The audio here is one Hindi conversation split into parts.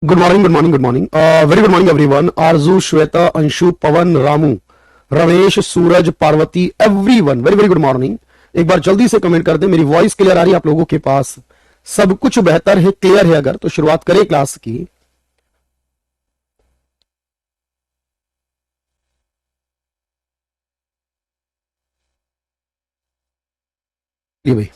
Good morning, good morning, good morning, very good morning everyone. Aarzoo, Shweta, Anshu, Pawan, Ramu, Ramesh, Suraj, Parvati, everyone very very good morning. एक बार जल्दी से कमेंट कर दें, मेरी वॉइस क्लियर आ रही है आप लोगों के पास? सब कुछ बेहतर है, क्लियर है? अगर तो शुरुआत करें क्लास की। ये भाई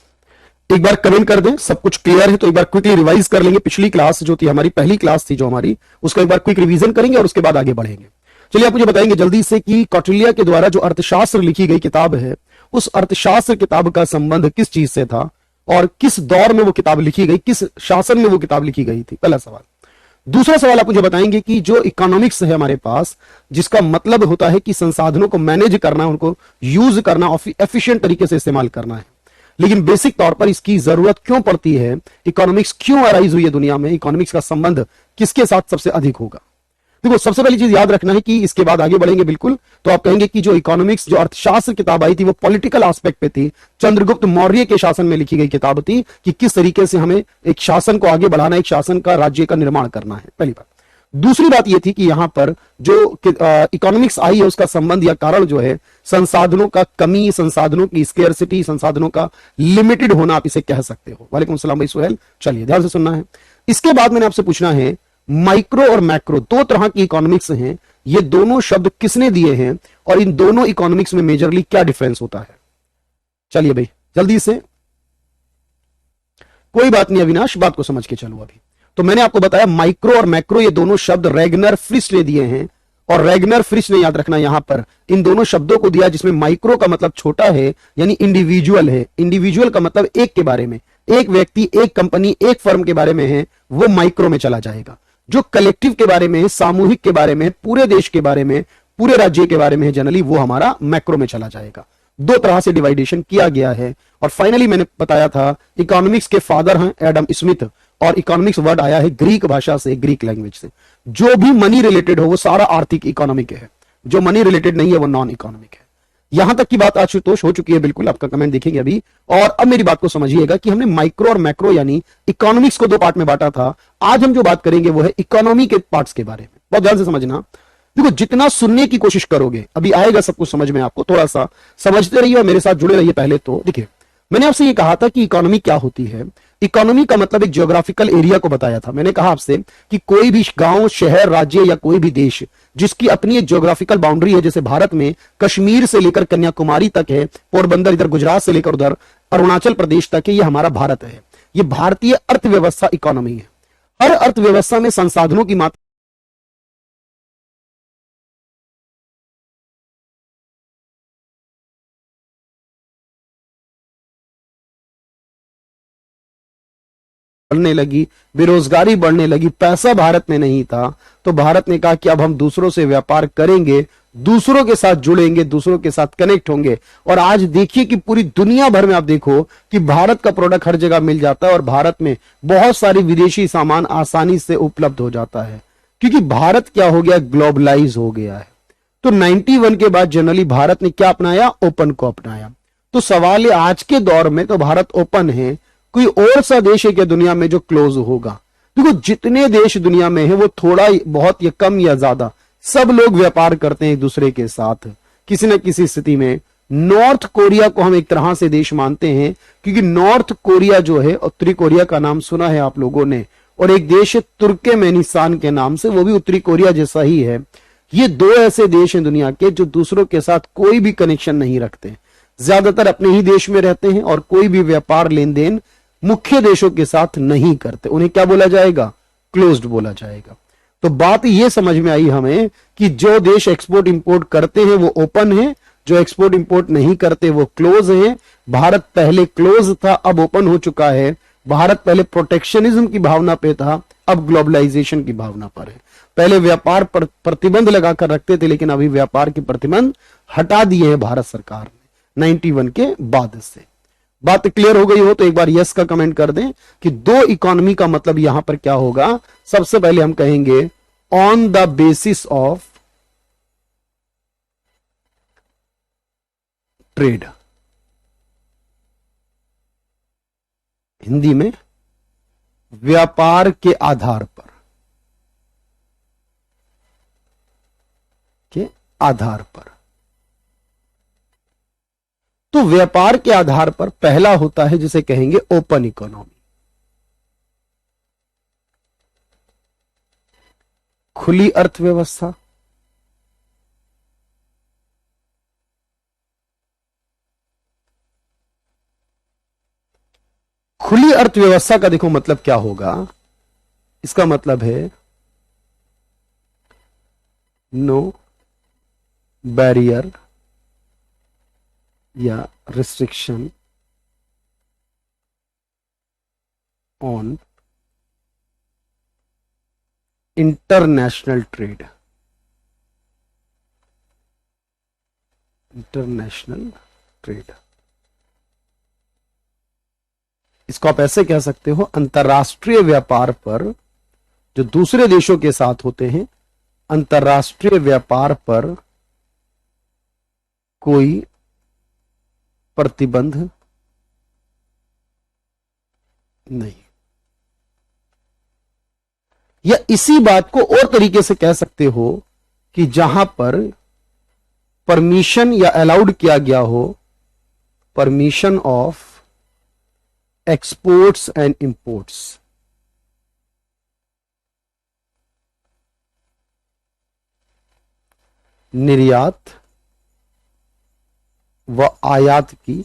एक बार कमेंट कर दें, सब कुछ क्लियर है तो एक बार क्विकली रिवाइज कर लेंगे। पिछली क्लास जो थी हमारी, पहली क्लास थी जो हमारी, उसका एक बार क्विक रिवीजन करेंगे और उसके बाद आगे बढ़ेंगे। चलिए आप मुझे बताएंगे जल्दी से कि कौटिल्य के द्वारा जो अर्थशास्त्र लिखी गई किताब है, उस अर्थशास्त्र किताब का संबंध किस चीज से था और किस दौर में वो किताब लिखी गई, किस शासन में वो किताब लिखी गई थी? पहला सवाल। दूसरा सवाल आप मुझे बताएंगे कि जो इकोनॉमिक्स है हमारे पास, जिसका मतलब होता है कि संसाधनों को मैनेज करना, उनको यूज करना, एफिशिएंट तरीके से इस्तेमाल करना है, लेकिन बेसिक तौर पर इसकी जरूरत क्यों पड़ती है? इकोनॉमिक्स क्यों अराइज हुई है दुनिया में? इकोनॉमिक्स का संबंध किसके साथ सबसे अधिक होगा? देखो, सबसे पहली चीज याद रखना है कि इसके बाद आगे बढ़ेंगे बिल्कुल, तो आप कहेंगे कि जो इकोनॉमिक्स, जो अर्थशास्त्र किताब आई थी, वो पॉलिटिकल एस्पेक्ट पे थी, चंद्रगुप्त मौर्य के शासन में लिखी गई किताब थी कि किस तरीके से हमें एक शासन को आगे बढ़ाना, एक शासन का, राज्य का निर्माण करना है। पहली बात। दूसरी बात यह थी कि यहां पर जो इकोनॉमिक्स आई है, उसका संबंध या कारण जो है संसाधनों का कमी, संसाधनों की स्केर्सिटी, संसाधनों का लिमिटेड होना, आप इसे कह सकते हो। वालेकुम सलाम भाई सुहेल। चलिए ध्यान से सुनना है। इसके बाद मैंने आपसे पूछना है, माइक्रो और मैक्रो दो तरह की इकोनॉमिक्स हैं, ये दोनों शब्द किसने दिए हैं और इन दोनों इकोनॉमिक्स में मेजरली क्या डिफरेंस होता है? चलिए भाई जल्दी से। कोई बात नहीं अविनाश, बात को समझ के चलो। अभी तो मैंने आपको बताया माइक्रो और मैक्रो ये दोनों शब्द रेगनर फ्रिश ने दिए हैं, और रेगनर फ्रिश ने, याद रखना यहां पर इन दोनों शब्दों को दिया, जिसमें माइक्रो का मतलब छोटा है, यानी इंडिविजुअल है। इंडिविजुअल का मतलब एक के बारे में, एक व्यक्ति, एक कंपनी, एक फर्म के बारे में है, वो माइक्रो में चला जाएगा। जो कलेक्टिव के बारे में है, सामूहिक के बारे में, पूरे देश के बारे में, पूरे राज्य के बारे में है जनरली, वो हमारा मैक्रो में चला जाएगा। दो तरह से डिवाइडेशन किया गया है। और फाइनली मैंने बताया था इकोनॉमिक्स के फादर हैं एडम स्मिथ, और इकोनॉमिक्स वर्ड आया है ग्रीक भाषा से, ग्रीक लैंग्वेज से। जो भी मनी रिलेटेड हो वो सारा आर्थिक इकोनॉमिक है, जो मनी रिलेटेड नहीं है वो नॉन इकोनॉमिक है। यहां तक की बात आशुतोष हो चुकी है, बिल्कुल आपका कमेंट देखेंगे अभी। और अब मेरी बात को समझिएगा कि हमने माइक्रो और मैक्रो यानी इकोनॉमिक्स को दो पार्ट में बांटा था। आज हम जो बात करेंगे वो है इकोनॉमी के पार्ट्स के बारे में। बहुत ध्यान से समझना। देखो, जितना सुनने की कोशिश करोगे अभी आएगा सब कुछ समझ में, आपको थोड़ा सा समझते रहिए और मेरे साथ जुड़े रहिए। पहले तो देखिए, मैंने आपसे ये कहा था कि इकोनॉमी क्या होती है। इकोनॉमी का मतलब एक ज्योग्राफिकल एरिया को बताया था। मैंने कहा आपसे कि कोई भी गांव, शहर, राज्य या कोई भी देश जिसकी अपनी एक ज्योग्राफिकल बाउंड्री है, जैसे भारत में कश्मीर से लेकर कन्याकुमारी तक है, पोरबंदर इधर गुजरात से लेकर उधर अरुणाचल प्रदेश तक है, ये हमारा भारत है। ये भारतीय अर्थव्यवस्था इकोनॉमी है। हर अर्थव्यवस्था में संसाधनों की मात्रा बढ़ने लगी, बेरोजगारी बढ़ने लगी, पैसा भारत में नहीं था, तो भारत ने कहा कि अब हम दूसरों से व्यापार करेंगे, दूसरों के साथ जुड़ेंगे, दूसरों के साथ कनेक्ट होंगे। और आज देखिए कि पूरी दुनिया भर में आप देखो कि भारत का प्रोडक्ट हर जगह मिल जाता है, और भारत में बहुत सारी विदेशी सामान आसानी से उपलब्ध हो जाता है, क्योंकि भारत क्या हो गया, ग्लोबलाइज हो गया है। तो 91 के बाद जनरली भारत ने क्या अपनाया, ओपन को अपनाया। तो सवाल है, आज के दौर में तो भारत ओपन है, कोई और सा देश है क्या दुनिया में जो क्लोज होगा? देखो, जितने देश दुनिया में है वो थोड़ा बहुत या कम या ज्यादा सब लोग व्यापार करते हैं एक दूसरे के साथ किसी न किसी स्थिति में। नॉर्थ कोरिया को हम एक तरह से देश मानते हैं, क्योंकि नॉर्थ कोरिया जो है, उत्तरी कोरिया का नाम सुना है आप लोगों ने, और एक देश है तुर्कमेनिस्तान के नाम से, वो भी उत्तरी कोरिया जैसा ही है। ये दो ऐसे देश हैं दुनिया के जो दूसरों के साथ कोई भी कनेक्शन नहीं रखते, ज्यादातर अपने ही देश में रहते हैं और कोई भी व्यापार लेन देन मुख्य देशों के साथ नहीं करते। उन्हें क्या बोला जाएगा, क्लोज्ड बोला जाएगा। तो बात यह समझ में आई हमें कि जो देश एक्सपोर्ट इंपोर्ट करते हैं वो ओपन है, जो एक्सपोर्ट इंपोर्ट नहीं करते वो क्लोज है। भारत पहले क्लोज था, अब ओपन हो चुका है। भारत पहले प्रोटेक्शनिज्म की भावना पे था, अब ग्लोबलाइजेशन की भावना पर है। पहले व्यापार पर प्रतिबंध लगाकर रखते थे, लेकिन अभी व्यापार के प्रतिबंध हटा दिए हैं भारत सरकार ने 91 के बाद से। बात क्लियर हो गई हो तो एक बार यस का कमेंट कर दें कि दो इकोनॉमी का मतलब यहां पर क्या होगा। सबसे पहले हम कहेंगे on the basis of trade, Hindi में व्यापार के आधार पर। के आधार पर। तो व्यापार के आधार पर पहला होता है जिसे कहेंगे ओपन इकोनॉमी, खुली अर्थव्यवस्था। खुली अर्थव्यवस्था का देखो मतलब क्या होगा, इसका मतलब है नो बैरियर या restriction on international trade. International trade, इसको आप ऐसे कह सकते हो, अंतर्राष्ट्रीय व्यापार पर जो दूसरे देशों के साथ होते हैं, अंतर्राष्ट्रीय व्यापार पर कोई प्रतिबंध नहीं। या इसी बात को और तरीके से कह सकते हो कि जहां पर परमिशन या अलाउड किया गया हो, permission of exports and imports. निर्यात व आयात की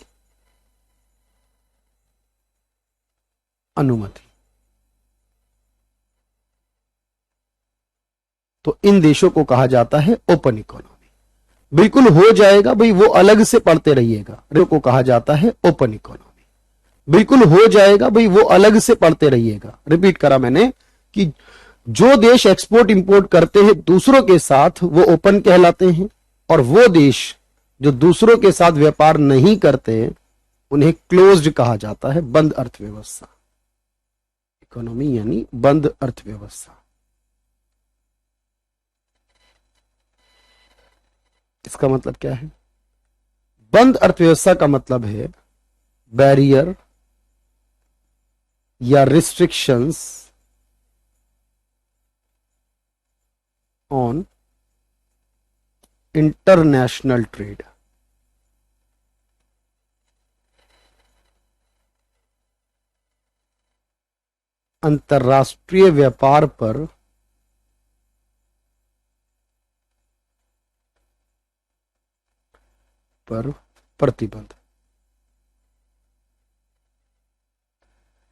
अनुमति। तो इन देशों को कहा जाता है ओपन इकोनॉमी। बिल्कुल हो जाएगा भाई, वो अलग से पढ़ते रहिएगा, को कहा जाता है ओपन इकोनॉमी। बिल्कुल हो जाएगा भाई, वो अलग से पढ़ते रहिएगा। रिपीट करा मैंने कि जो देश एक्सपोर्ट इंपोर्ट करते हैं दूसरों के साथ, वो ओपन कहलाते हैं, और वो देश जो दूसरों के साथ व्यापार नहीं करते उन्हें क्लोज्ड कहा जाता है, बंद अर्थव्यवस्था। इकोनॉमी यानी बंद अर्थव्यवस्था। इसका मतलब क्या है? बंद अर्थव्यवस्था का मतलब है बैरियर या रिस्ट्रिक्शंस ऑन इंटरनेशनल ट्रेड। अंतर्राष्ट्रीय व्यापार पर प्रतिबंध।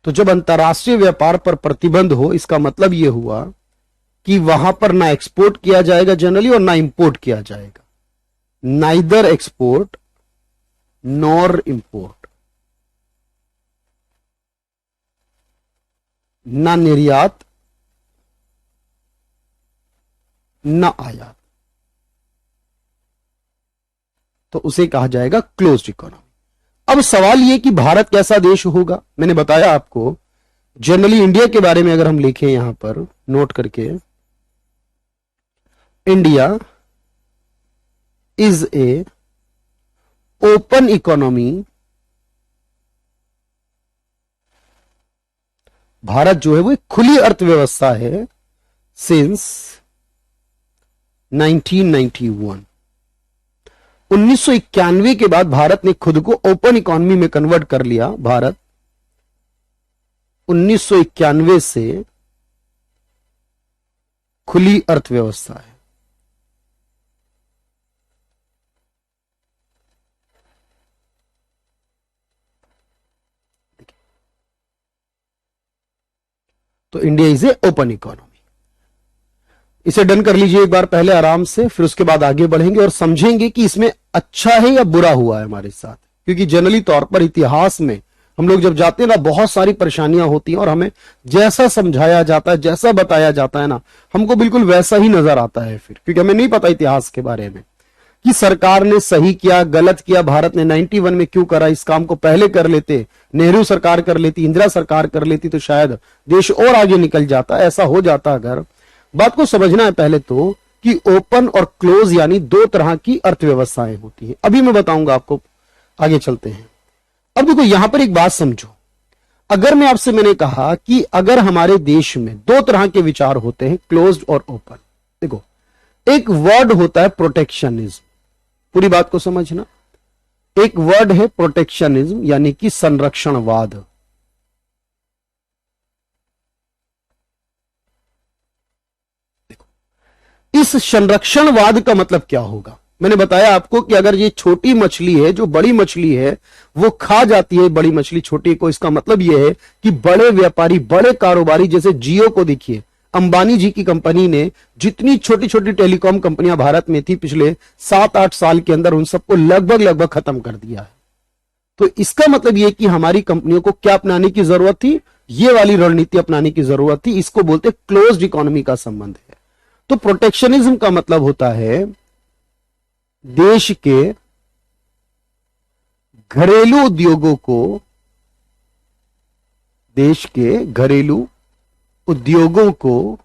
तो जब अंतर्राष्ट्रीय व्यापार पर प्रतिबंध हो, इसका मतलब यह हुआ कि वहां पर ना एक्सपोर्ट किया जाएगा जनरली और ना इंपोर्ट किया जाएगा। नाइदर एक्सपोर्ट नॉर इंपोर्ट, ना निर्यात ना आयात, तो उसे कहा जाएगा क्लोज्ड इकोनॉमी। अब सवाल यह कि भारत कैसा देश होगा। मैंने बताया आपको, जनरली इंडिया के बारे में अगर हम लिखें यहां पर नोट करके, India is a open economy. Bharat जो है वो एक खुली अर्थव्यवस्था है सिंस 1991। 1991 के बाद भारत ने खुद को ओपन इकोनॉमी में कन्वर्ट कर लिया। भारत 1991 से खुली अर्थव्यवस्था है। तो India is a open economy. इसे डन कर लीजिए एक बार पहले आराम से, फिर उसके बाद आगे बढ़ेंगे और समझेंगे कि इसमें अच्छा है या बुरा हुआ है हमारे साथ। क्योंकि जनरली तौर पर इतिहास में हम लोग जब जाते हैं ना, बहुत सारी परेशानियां होती हैं और हमें जैसा समझाया जाता है, जैसा बताया जाता है ना, हमको बिल्कुल वैसा ही नजर आता है फिर। क्योंकि हमें नहीं पता इतिहास के बारे में कि सरकार ने सही किया गलत किया। भारत ने 91 में क्यों करा, इस काम को पहले कर लेते, नेहरू सरकार कर लेती, इंदिरा सरकार कर लेती, तो शायद देश और आगे निकल जाता। ऐसा हो जाता। अगर बात को समझना है पहले तो कि ओपन और क्लोज यानी दो तरह की अर्थव्यवस्थाएं होती हैं। अभी मैं बताऊंगा आपको, आगे चलते हैं। अब देखो यहां पर एक बात समझो, अगर मैं आपसे मैंने कहा कि अगर हमारे देश में दो तरह के विचार होते हैं, क्लोज्ड और ओपन। देखो एक वर्ड होता है प्रोटेक्शनिज्म, पूरी बात को समझना। एक वर्ड है प्रोटेक्शनिज्म यानी कि संरक्षणवाद। इस संरक्षणवाद का मतलब क्या होगा? मैंने बताया आपको कि अगर ये छोटी मछली है, जो बड़ी मछली है वो खा जाती है बड़ी मछली छोटी को, इसका मतलब यह है कि बड़े व्यापारी, बड़े कारोबारी, जैसे जियो को देखिए, अंबानी जी की कंपनी ने जितनी छोटी छोटी टेलीकॉम कंपनियां भारत में थी पिछले 7-8 साल के अंदर, उन सबको लगभग लगभग खत्म कर दिया है। तो इसका मतलब यह कि हमारी कंपनियों को क्या अपनाने की जरूरत थी? ये वाली रणनीति अपनाने की जरूरत थी। इसको बोलते क्लोज्ड इकोनॉमी का संबंध है। तो प्रोटेक्शनिज्म का मतलब होता है देश के घरेलू उद्योगों को, देश के घरेलू उद्योगों को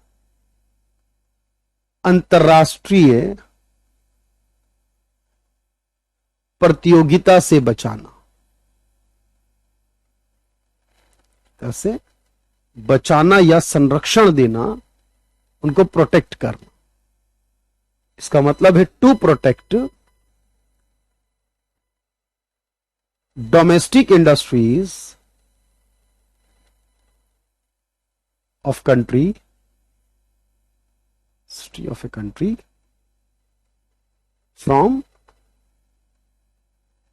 अंतर्राष्ट्रीय प्रतियोगिता से बचाना, कैसे बचाना या संरक्षण देना, उनको प्रोटेक्ट करना। इसका मतलब है to protect domestic industries of country, of a country from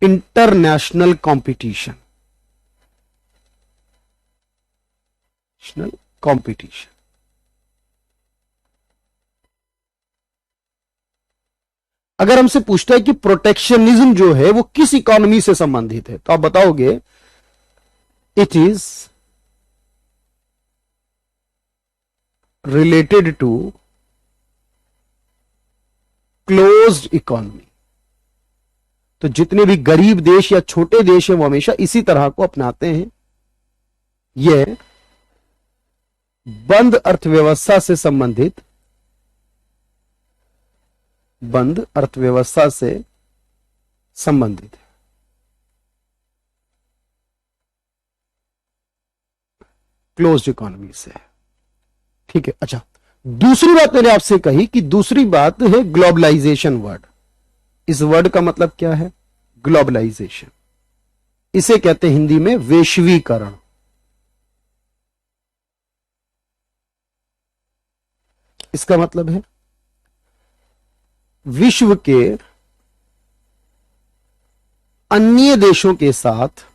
international competition, competition. अगर हमसे पूछता है कि प्रोटेक्शनिज्म जो है वो किस इकोनॉमी से संबंधित है, तो आप बताओगे it is related to closed economy. तो जितने भी गरीब देश या छोटे देश हैं वो हमेशा इसी तरह को अपनाते हैं। यह बंद अर्थव्यवस्था से संबंधित, बंद अर्थव्यवस्था से संबंधित है। क्लोज्ड इकोनॉमी से, ठीक है। अच्छा, दूसरी बात मैंने आपसे कही कि दूसरी बात है ग्लोबलाइजेशन वर्ड। इस वर्ड का मतलब क्या है? ग्लोबलाइजेशन। इसे कहते हैं हिंदी में वैश्वीकरण। इसका मतलब है विश्व के अन्य देशों के साथ,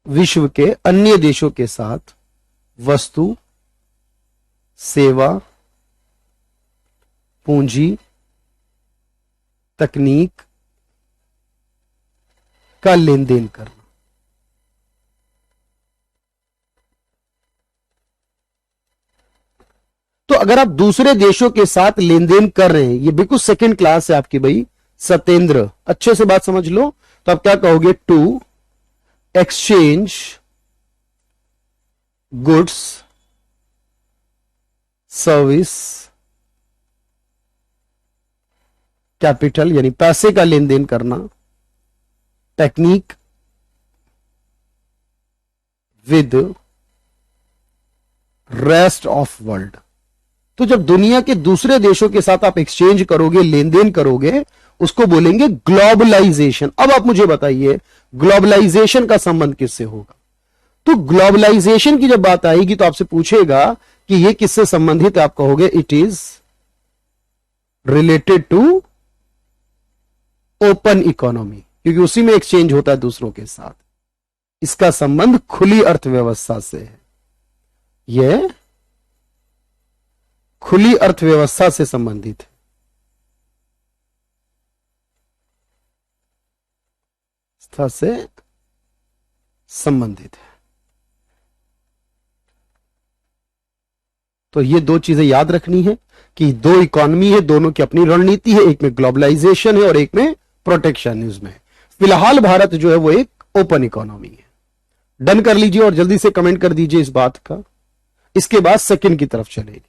विश्व के अन्य देशों के साथ वस्तु, सेवा, पूंजी, तकनीक का लेन देन करना। तो अगर आप दूसरे देशों के साथ लेन देन कर रहे हैं, ये बिल्कुल सेकंड क्लास है आपकी भाई सत्येंद्र, अच्छे से बात समझ लो। तो आप क्या कहोगे? To exchange goods, service, capital यानी पैसे का लेन देन करना, technique with rest of world. तो जब दुनिया के दूसरे देशों के साथ आप एक्सचेंज करोगे, लेन देन करोगे, उसको बोलेंगे ग्लोबलाइजेशन। अब आप मुझे बताइए ग्लोबलाइजेशन का संबंध किससे होगा? तो ग्लोबलाइजेशन की जब बात आएगी तो आपसे पूछेगा कि यह किससे संबंधित है। आप कहोगे it is related to open economy, क्योंकि उसी में एक्सचेंज होता है दूसरों के साथ। इसका संबंध खुली अर्थव्यवस्था से है। यह खुली अर्थव्यवस्था से संबंधित है। से संबंधित है। तो ये दो चीजें याद रखनी है कि दो इकोनॉमी है, दोनों की अपनी रणनीति है। एक में ग्लोबलाइजेशन है और एक में प्रोटेक्शनिज्म है। फिलहाल भारत जो है वो एक ओपन इकोनॉमी है। डन कर लीजिए और जल्दी से कमेंट कर दीजिए इस बात का। इसके बाद सेकंड की तरफ चलेंगे।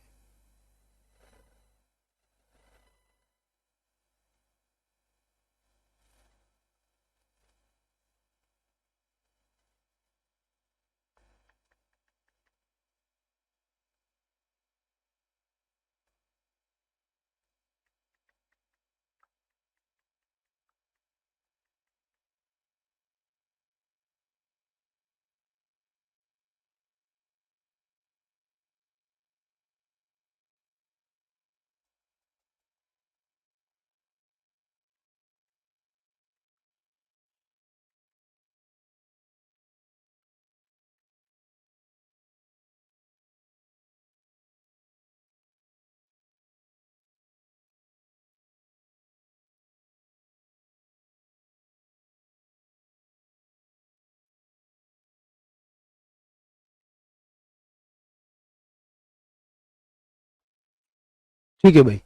ठीक है भाई,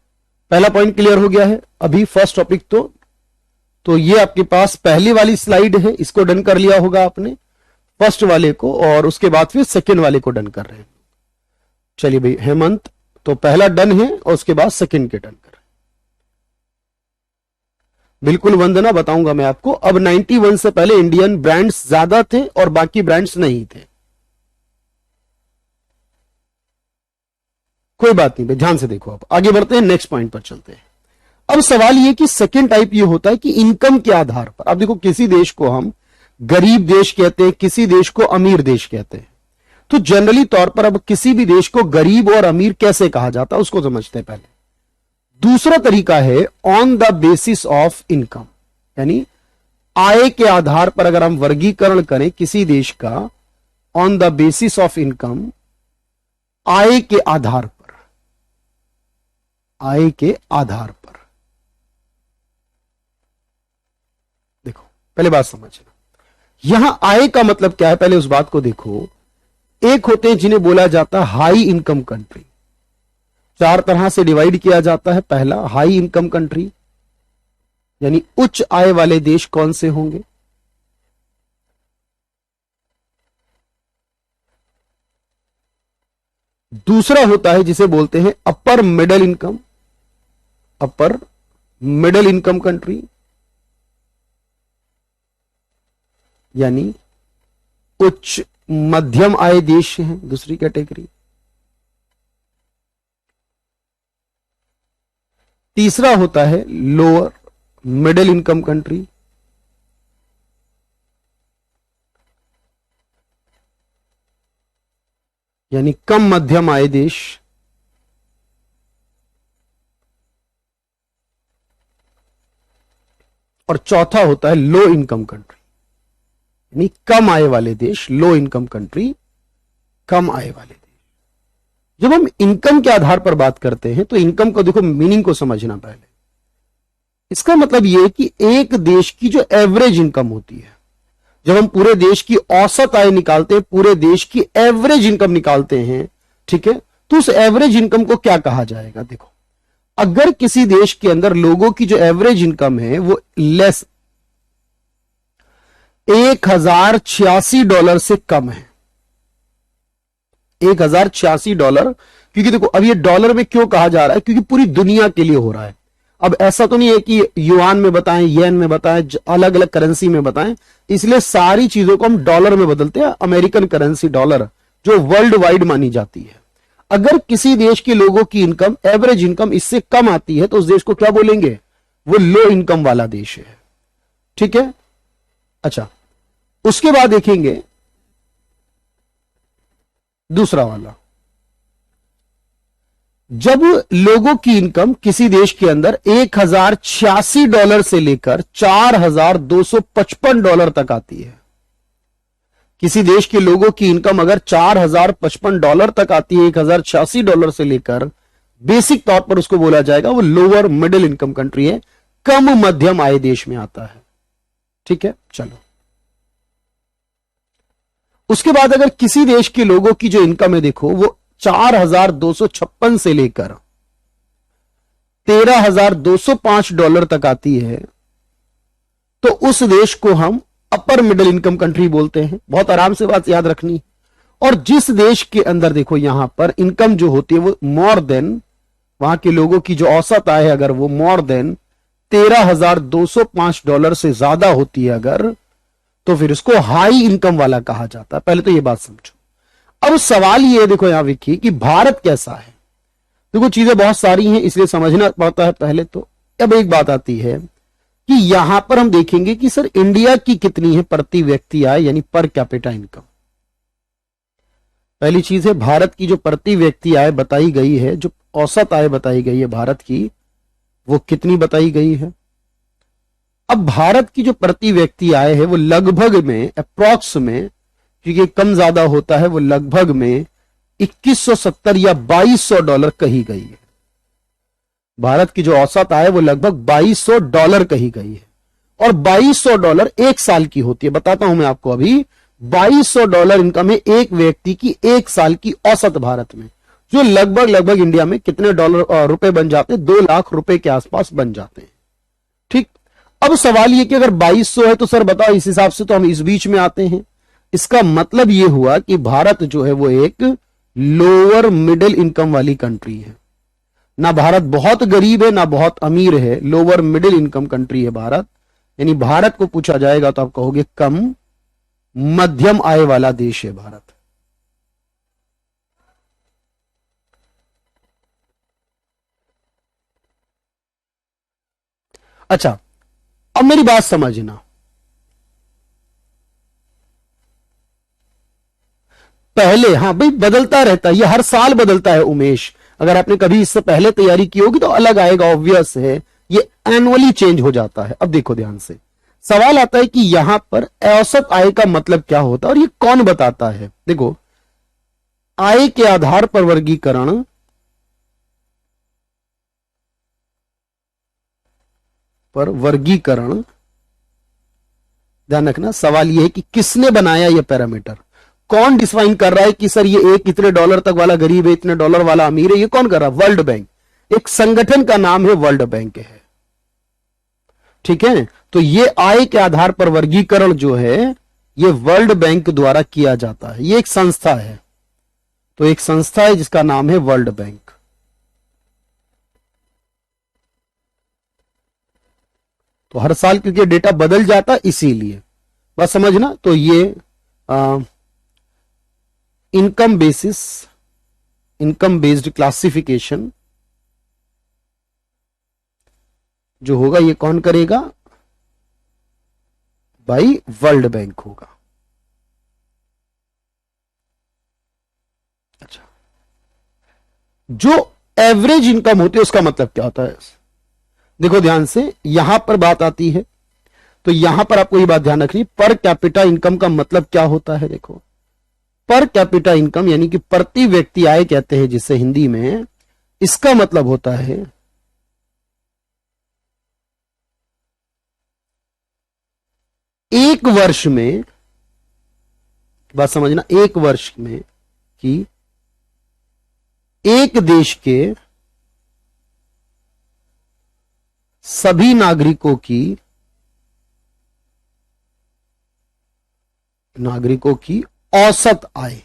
पहला पॉइंट क्लियर हो गया है। अभी फर्स्ट टॉपिक तो ये आपके पास पहली वाली स्लाइड है, इसको डन कर लिया होगा आपने फर्स्ट वाले को, और उसके बाद फिर सेकंड वाले को डन कर रहे हैं। चलिए भाई हेमंत, तो पहला डन है और उसके बाद सेकंड के डन कर रहे हैं। बिल्कुल वंदना, बताऊंगा मैं आपको। अब 91 से पहले इंडियन ब्रांड्स ज्यादा थे और बाकी ब्रांड्स नहीं थे। कोई बात नहीं भाई, ध्यान से देखो। अब आगे बढ़ते हैं, नेक्स्ट पॉइंट पर चलते हैं। अब सवाल ये कि सेकंड टाइप ये होता है कि इनकम के आधार पर। अब देखो, किसी देश को हम गरीब देश कहते हैं, किसी देश को अमीर देश कहते हैं। तो जनरली तौर पर अब किसी भी देश को गरीब और अमीर कैसे कहा जाता है उसको समझते हैं पहले। दूसरा तरीका है on the basis of income, यानी आय के आधार पर अगर हम वर्गीकरण करें किसी देश का, on the basis of income, आय के आधार पर, आय के आधार पर। देखो पहले बात समझना, यहां आय का मतलब क्या है, पहले उस बात को देखो। एक होते हैं जिन्हें बोला जाता है हाई इनकम कंट्री। चार तरह से डिवाइड किया जाता है। पहला, हाई इनकम कंट्री, यानी उच्च आय वाले देश कौन से होंगे। दूसरा होता है जिसे बोलते हैं upper middle income, upper middle income country, यानी उच्च मध्यम आय देश हैं, दूसरी कैटेगरी। तीसरा होता है लोअर मिडिल इनकम कंट्री, यानी कम मध्यम आय देश। और चौथा होता है लो इनकम कंट्री, यानी कम आय वाले देश, लो इनकम कंट्री, कम आय वाले देश। जब हम इनकम के आधार पर बात करते हैं तो इनकम को देखो, मीनिंग को समझना पहले। इसका मतलब यह है कि एक देश की जो एवरेज इनकम होती है, जब हम पूरे देश की औसत आय निकालते हैं, पूरे देश की एवरेज इनकम निकालते हैं, ठीक है, तो उस एवरेज इनकम को क्या कहा जाएगा। देखो, अगर किसी देश के अंदर लोगों की जो एवरेज इनकम है वो लेस $1086 से कम है, $1086, क्योंकि देखो अब ये डॉलर में क्यों कहा जा रहा है, क्योंकि पूरी दुनिया के लिए हो रहा है। अब ऐसा तो नहीं है कि युआन में बताएं, येन में बताएं, अलग अलग करेंसी में बताएं, इसलिए सारी चीजों को हम डॉलर में बदलते हैं। अमेरिकन करेंसी डॉलर जो वर्ल्ड वाइड मानी जाती है। अगर किसी देश के लोगों की इनकम, एवरेज इनकम इससे कम आती है तो उस देश को क्या बोलेंगे, वो लो इनकम वाला देश है। ठीक है, अच्छा, उसके बाद देखेंगे दूसरा वाला। जब लोगों की इनकम किसी देश के अंदर $1086 से लेकर $4255 तक आती है, किसी देश के लोगों की इनकम अगर $4055 तक आती है, $1086 से लेकर, बेसिक तौर पर उसको बोला जाएगा वो लोअर मिडिल इनकम कंट्री है, कम मध्यम आय देश में आता है। ठीक है, चलो उसके बाद अगर किसी देश के लोगों की जो इनकम है, देखो वो $4256 से लेकर $13,205 तक आती है, तो उस देश को हम अपर मिडिल इनकम कंट्री बोलते हैं। बहुत आराम से बात याद रखनी। और जिस देश के अंदर देखो यहां पर इनकम जो होती है वो मोर देन, वहां के लोगों की जो औसत आय है अगर वो मोर देन $13,205 से ज्यादा होती है अगर, तो फिर इसको हाई इनकम वाला कहा जाता है। पहले तो ये बात समझो। अब सवाल ये देखो यहां विकी कि भारत कैसा है। देखो चीजें बहुत सारी हैं इसलिए समझना पड़ता है पहले तो। अब एक बात आती है कि यहां पर हम देखेंगे कि सर इंडिया की कितनी है प्रति व्यक्ति आय, यानी पर कैपिटा इनकम। पहली चीज है भारत की जो प्रति व्यक्ति आय बताई गई है, जो औसत आय बताई गई है भारत की, वो कितनी बताई गई है। अब भारत की जो प्रति व्यक्ति आय है वो लगभग में, अप्रॉक्स में, क्योंकि कम ज्यादा होता है, वो लगभग में 2170 या $2200 कही गई है। भारत की जो औसत आय वो लगभग $2200 कही गई है। और $2200 एक साल की होती है। बताता हूं मैं आपको अभी, $2200 इनकम है एक व्यक्ति की एक साल की औसत भारत में। जो लगभग लगभग इंडिया में कितने डॉलर रुपए बन जाते हैं, 2 लाख रुपए के आसपास बन जाते हैं। ठीक। अब सवाल ये कि अगर 2200 है तो सर बताओ, इस हिसाब से तो हम इस बीच में आते हैं। इसका मतलब ये हुआ कि भारत जो है वो एक लोअर मिडिल इनकम वाली कंट्री है। ना भारत बहुत गरीब है ना बहुत अमीर है, लोअर मिडिल इनकम कंट्री है भारत। यानी भारत को पूछा जाएगा तो आप कहोगे कम मध्यम आय वाला देश है भारत। अच्छा, अब मेरी बात समझना। पहले, हाँ भाई, बदलता रहता है, ये हर साल बदलता है उमेश। अगर आपने कभी इससे पहले तैयारी की होगी तो अलग आएगा, ऑब्वियस है। ये एनुअली चेंज हो जाता है। अब देखो ध्यान से, सवाल आता है कि यहां पर औसत आय का मतलब क्या होता है और ये कौन बताता है। देखो, आय के आधार पर वर्गीकरण ध्यान रखना, सवाल यह है कि किसने बनाया यह पैरामीटर, कौन डिफाइन कर रहा है कि सर ये एक इतने डॉलर तक वाला गरीब है, इतने डॉलर वाला अमीर है, ये कौन कर रहा है? World bank. एक संगठन का नाम है वर्ल्ड बैंक है। ठीक है, तो ये आय के आधार पर वर्गीकरण जो है ये वर्ल्ड बैंक द्वारा किया जाता है। ये एक संस्था है, तो एक संस्था है जिसका नाम है वर्ल्ड बैंक। तो हर साल क्योंकि डेटा बदल जाता इसीलिए, बस समझना। तो ये इनकम बेस्ड क्लासिफिकेशन जो होगा ये कौन करेगा? भाई वर्ल्ड बैंक होगा। अच्छा, जो एवरेज इनकम होती है उसका मतलब क्या होता है? देखो ध्यान से, यहां पर बात आती है तो यहां पर आपको ये बात ध्यान रखनी, पर कैपिटा इनकम का मतलब क्या होता है। देखो, पर कैपिटा इनकम यानी कि प्रति व्यक्ति आय कहते हैं जिसे हिंदी में, इसका मतलब होता है एक वर्ष में, बात समझना, एक वर्ष में कि एक देश के सभी नागरिकों की औसत आय।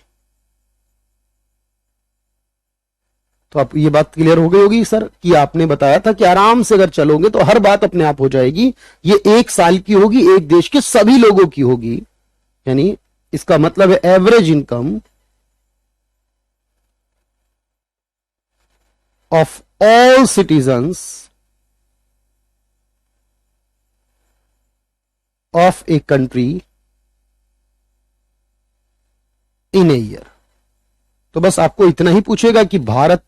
तो आप ये बात क्लियर हो गई होगी सर कि आपने बताया था कि आराम से अगर चलोगे तो हर बात अपने आप हो जाएगी। ये एक साल की होगी, एक देश के सभी लोगों की होगी, यानी इसका मतलब है average income of all citizens of a country in a year. तो बस आपको इतना ही पूछेगा कि भारत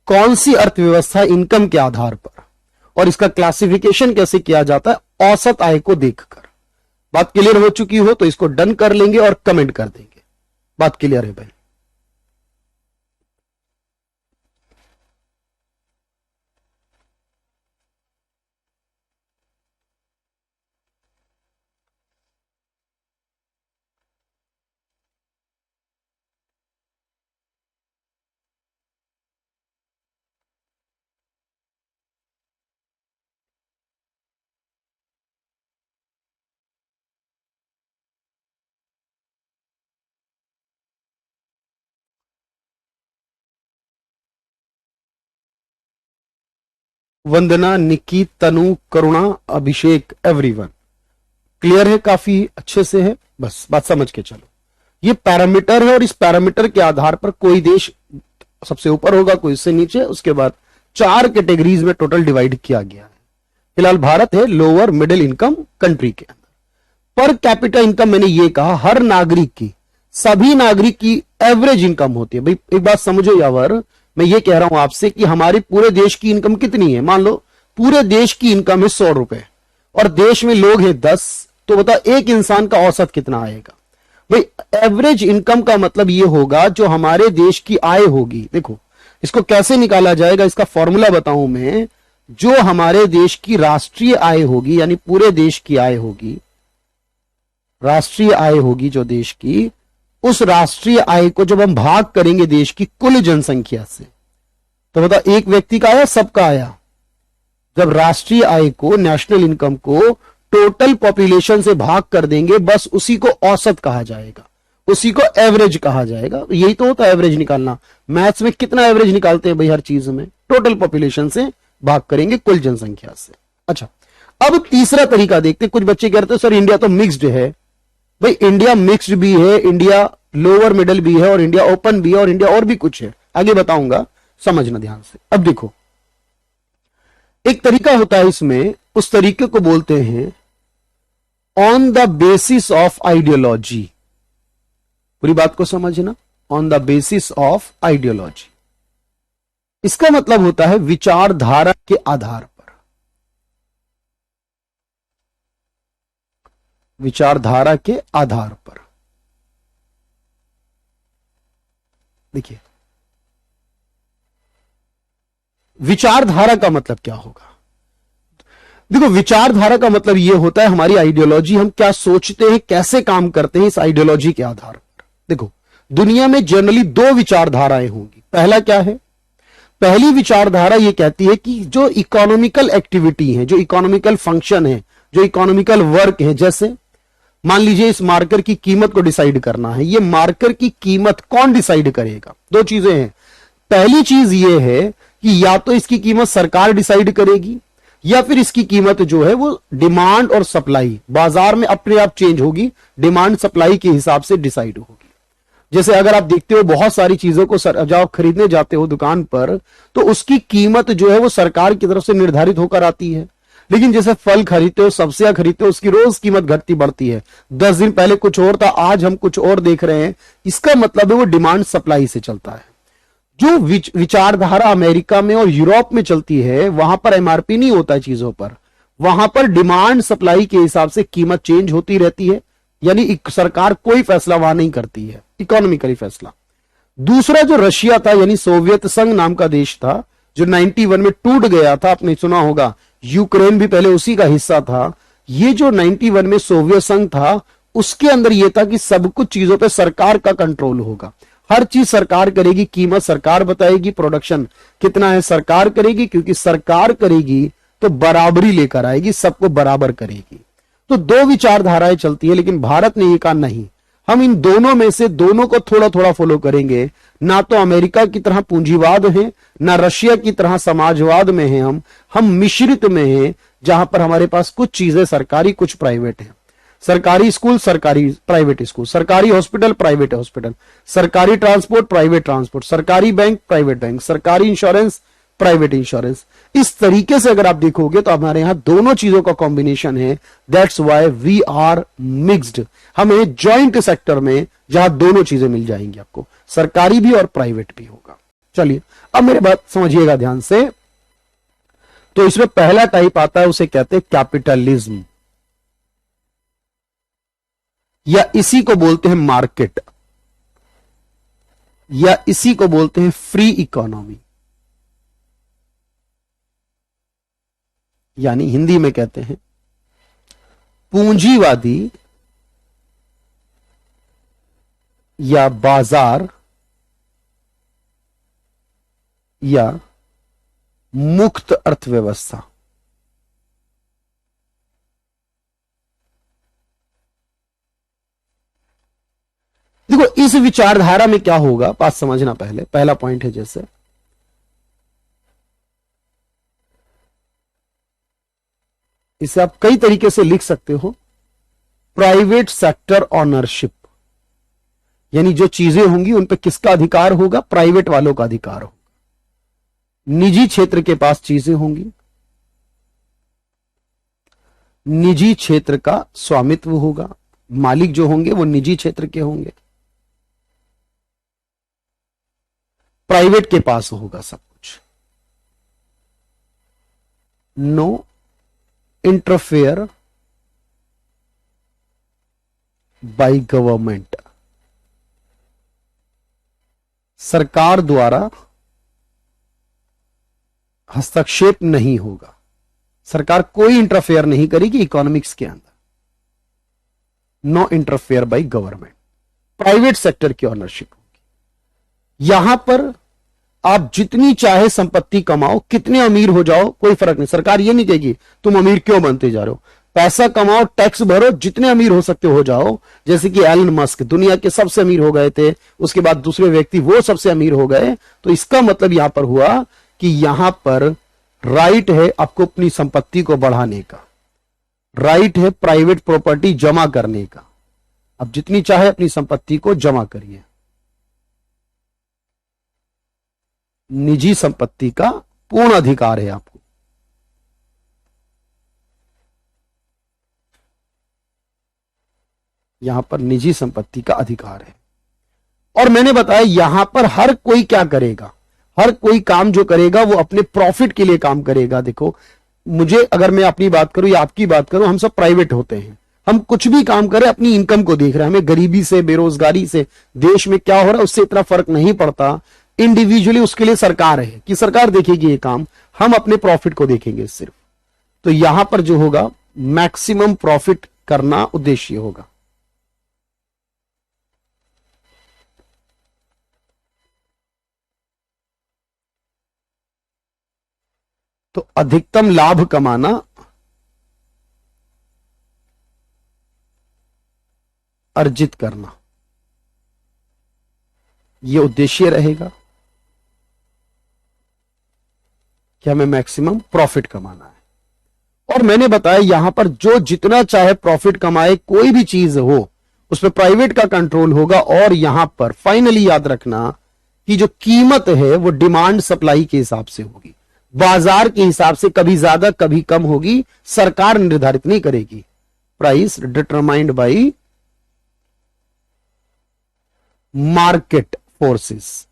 कौन सी अर्थव्यवस्था इनकम के आधार पर, और इसका क्लासिफिकेशन कैसे किया जाता है औसत आय को देखकर। बात क्लियर हो चुकी हो तो इसको डन कर लेंगे और कमेंट कर देंगे। बात क्लियर है भाई? वंदना, निकी, तनु, करुणा, अभिषेक, एवरीवन क्लियर है? काफी अच्छे से है, बस बात समझ के चलो। ये पैरामीटर है और इस पैरामीटर के आधार पर कोई देश सबसे ऊपर होगा, कोई इससे नीचे, उसके बाद 4 कैटेगरीज में टोटल डिवाइड किया गया है। फिलहाल भारत है लोअर मिडिल इनकम कंट्री के अंदर। पर कैपिटा इनकम मैंने ये कहा हर नागरिक की, सभी नागरिक की एवरेज इनकम होती है। भाई एक बात समझो यावर, मैं ये कह रहा हूं आपसे कि हमारे पूरे देश की इनकम कितनी है। मान लो पूरे देश की इनकम है 100 रुपए और देश में लोग हैं 10, तो बताओ एक इंसान का औसत कितना आएगा? भाई एवरेज इनकम का मतलब ये होगा जो हमारे देश की आय होगी। देखो इसको कैसे निकाला जाएगा, इसका फॉर्मूला बताऊं मैं। जो हमारे देश की राष्ट्रीय आय होगी, यानी पूरे देश की आय होगी, राष्ट्रीय आय होगी जो देश की, उस राष्ट्रीय आय को जब हम भाग करेंगे देश की कुल जनसंख्या से, तो बताओ एक व्यक्ति का आया सबका आया? जब राष्ट्रीय आय को, नेशनल इनकम को टोटल पॉपुलेशन से भाग कर देंगे, बस उसी को औसत कहा जाएगा, उसी को एवरेज कहा जाएगा। यही तो होता है एवरेज निकालना। मैथ्स में कितना एवरेज निकालते हैं भाई? हर चीज में टोटल पॉपुलेशन से भाग करेंगे कुल जनसंख्या से। अच्छा, अब तीसरा तरीका देखते हैं। कुछ बच्चे कहते हैं सर इंडिया तो मिक्स्ड है। भाई इंडिया मिक्स्ड भी है, इंडिया लोअर मिडिल भी है, और इंडिया ओपन भी है, और इंडिया और भी कुछ है, आगे बताऊंगा, समझना ध्यान से। अब देखो, एक तरीका होता है इसमें, उस तरीके को बोलते हैं on the basis of ideology. पूरी बात को समझना, on the basis of ideology. इसका मतलब होता है विचारधारा के आधार पर, विचारधारा के आधार पर। देखिए, विचारधारा का मतलब क्या होगा? देखो, विचारधारा का मतलब यह होता है हमारी आइडियोलॉजी, हम क्या सोचते हैं, कैसे काम करते हैं, इस आइडियोलॉजी के आधार पर। देखो, दुनिया में जनरली दो विचारधाराएं होंगी। पहला क्या है? पहली विचारधारा यह कहती है कि जो इकोनॉमिकल एक्टिविटी है, जो इकोनॉमिकल फंक्शन है, जो इकोनॉमिकल वर्क है, जैसे मान लीजिए इस मार्कर की कीमत को डिसाइड करना है, ये मार्कर की कीमत कौन डिसाइड करेगा? दो चीजें हैं। पहली चीज ये है कि या तो इसकी कीमत सरकार डिसाइड करेगी, या फिर इसकी कीमत जो है वो डिमांड और सप्लाई, बाजार में अपने आप चेंज होगी, डिमांड सप्लाई के हिसाब से डिसाइड होगी। जैसे अगर आप देखते हो बहुत सारी चीजों को जब आप खरीदने जाते हो दुकान पर, तो उसकी कीमत जो है वो सरकार की तरफ से निर्धारित होकर आती है। लेकिन जैसे फल खरीदते हो, सब्जियां खरीदते हो, उसकी रोज कीमत घटती बढ़ती है। 10 दिन पहले कुछ और था, आज हम कुछ और देख रहे हैं। इसका मतलब है वो डिमांड सप्लाई से चलता है। जो विचारधारा अमेरिका में और यूरोप में चलती है, वहां पर एमआरपी नहीं होता है चीजों पर, वहां पर डिमांड सप्लाई के हिसाब से कीमत चेंज होती रहती है। यानी सरकार कोई फैसला वहां नहीं करती है, इकोनॉमिकली फैसला। दूसरा जो रशिया था, यानी सोवियत संघ नाम का देश था, जो 91 में टूट गया था, आपने सुना होगा, यूक्रेन भी पहले उसी का हिस्सा था। ये जो 91 में सोवियत संघ था, उसके अंदर यह था कि सब कुछ चीजों पे सरकार का कंट्रोल होगा, हर चीज सरकार करेगी, कीमत सरकार बताएगी, प्रोडक्शन कितना है सरकार करेगी, क्योंकि सरकार करेगी तो बराबरी लेकर आएगी, सबको बराबर करेगी। तो दो विचारधाराएं चलती है, लेकिन भारत ने ये कहा नहीं, हम इन दोनों में से दोनों को थोड़ा थोड़ा फॉलो करेंगे। ना तो अमेरिका की तरह पूंजीवाद है, ना रशिया की तरह समाजवाद में है, हम मिश्रित में हैं, जहां पर हमारे पास कुछ चीजें सरकारी, कुछ प्राइवेट है। सरकारी स्कूल, सरकारी प्राइवेट स्कूल, सरकारी हॉस्पिटल, प्राइवेट हॉस्पिटल, सरकारी ट्रांसपोर्ट, प्राइवेट ट्रांसपोर्ट, सरकारी बैंक, प्राइवेट बैंक, सरकारी इंश्योरेंस, प्राइवेट इंश्योरेंस। इस तरीके से अगर आप देखोगे तो हमारे यहां दोनों चीजों का कॉम्बिनेशन है। That's why we are mixed. हमें जॉइंट सेक्टर में जहां दोनों चीजें मिल जाएंगी, आपको सरकारी भी और प्राइवेट भी होगा। चलिए अब मेरे बात समझिएगा ध्यान से। तो इसमें पहला टाइप आता है, उसे कहते हैं कैपिटलिज्म, या इसी को बोलते हैं मार्केट, या इसी को बोलते हैं फ्री इकोनॉमी, यानी हिंदी में कहते हैं पूंजीवादी या बाजार या मुक्त अर्थव्यवस्था। देखो, इस विचारधारा में क्या होगा, बात समझना। पहले पहला पॉइंट है, जैसे इसे आप कई तरीके से लिख सकते हो, प्राइवेट सेक्टर ऑनरशिप, यानी जो चीजें होंगी उन पे किसका अधिकार होगा? प्राइवेट वालों का अधिकार होगा। निजी क्षेत्र के पास चीजें होंगी, निजी क्षेत्र का स्वामित्व होगा, मालिक जो होंगे वो निजी क्षेत्र के होंगे, प्राइवेट के पास होगा सब कुछ। नो इंटरफेयर बाय गवर्नमेंट, सरकार द्वारा हस्तक्षेप नहीं होगा, सरकार कोई इंटरफेयर नहीं करेगी इकोनॉमिक्स के अंदर। No interfere by government. Private sector की ऑनरशिप होगी। यहां पर आप जितनी चाहे संपत्ति कमाओ, कितने अमीर हो जाओ, कोई फर्क नहीं। सरकार ये नहीं कहेगी तुम अमीर क्यों बनते जा रहे हो, पैसा कमाओ, टैक्स भरो, जितने अमीर हो सकते हो जाओ। जैसे कि एलन मस्क दुनिया के सबसे अमीर हो गए थे, उसके बाद दूसरे व्यक्ति वो सबसे अमीर हो गए। तो इसका मतलब यहां पर हुआ कि यहां पर राइट है आपको अपनी संपत्ति को बढ़ाने का, राइट है प्राइवेट प्रॉपर्टी जमा करने का। अब जितनी चाहे अपनी संपत्ति को जमा करिए। निजी संपत्ति का पूर्ण अधिकार है आपको। यहां पर निजी संपत्ति का अधिकार है। और मैंने बताया यहां पर हर कोई क्या करेगा, हर कोई काम जो करेगा वो अपने प्रॉफिट के लिए काम करेगा। देखो मुझे, अगर मैं अपनी बात करूं या आपकी बात करूं, हम सब प्राइवेट होते हैं, हम कुछ भी काम करें अपनी इनकम को देख रहे हैं। हमें गरीबी से, बेरोजगारी से, देश में क्या हो रहा है उससे इतना फर्क नहीं पड़ता। इंडिविजुअली उसके लिए सरकार है कि सरकार देखेगी ये काम, हम अपने प्रॉफिट को देखेंगे सिर्फ। तो यहां पर जो होगा मैक्सिमम प्रॉफिट करना उद्देश्य होगा। तो अधिकतम लाभ कमाना, अर्जित करना, यह उद्देश्य रहेगा कि हमें मैक्सिमम प्रॉफिट कमाना है। और मैंने बताया यहां पर जो जितना चाहे प्रॉफिट कमाए, कोई भी चीज हो उस पर प्राइवेट का कंट्रोल होगा। और यहां पर फाइनली याद रखना कि जो कीमत है वो डिमांड सप्लाई के हिसाब से होगी, बाजार के हिसाब से, कभी ज्यादा कभी कम होगी, सरकार निर्धारित नहीं करेगी। Price determined by market forces.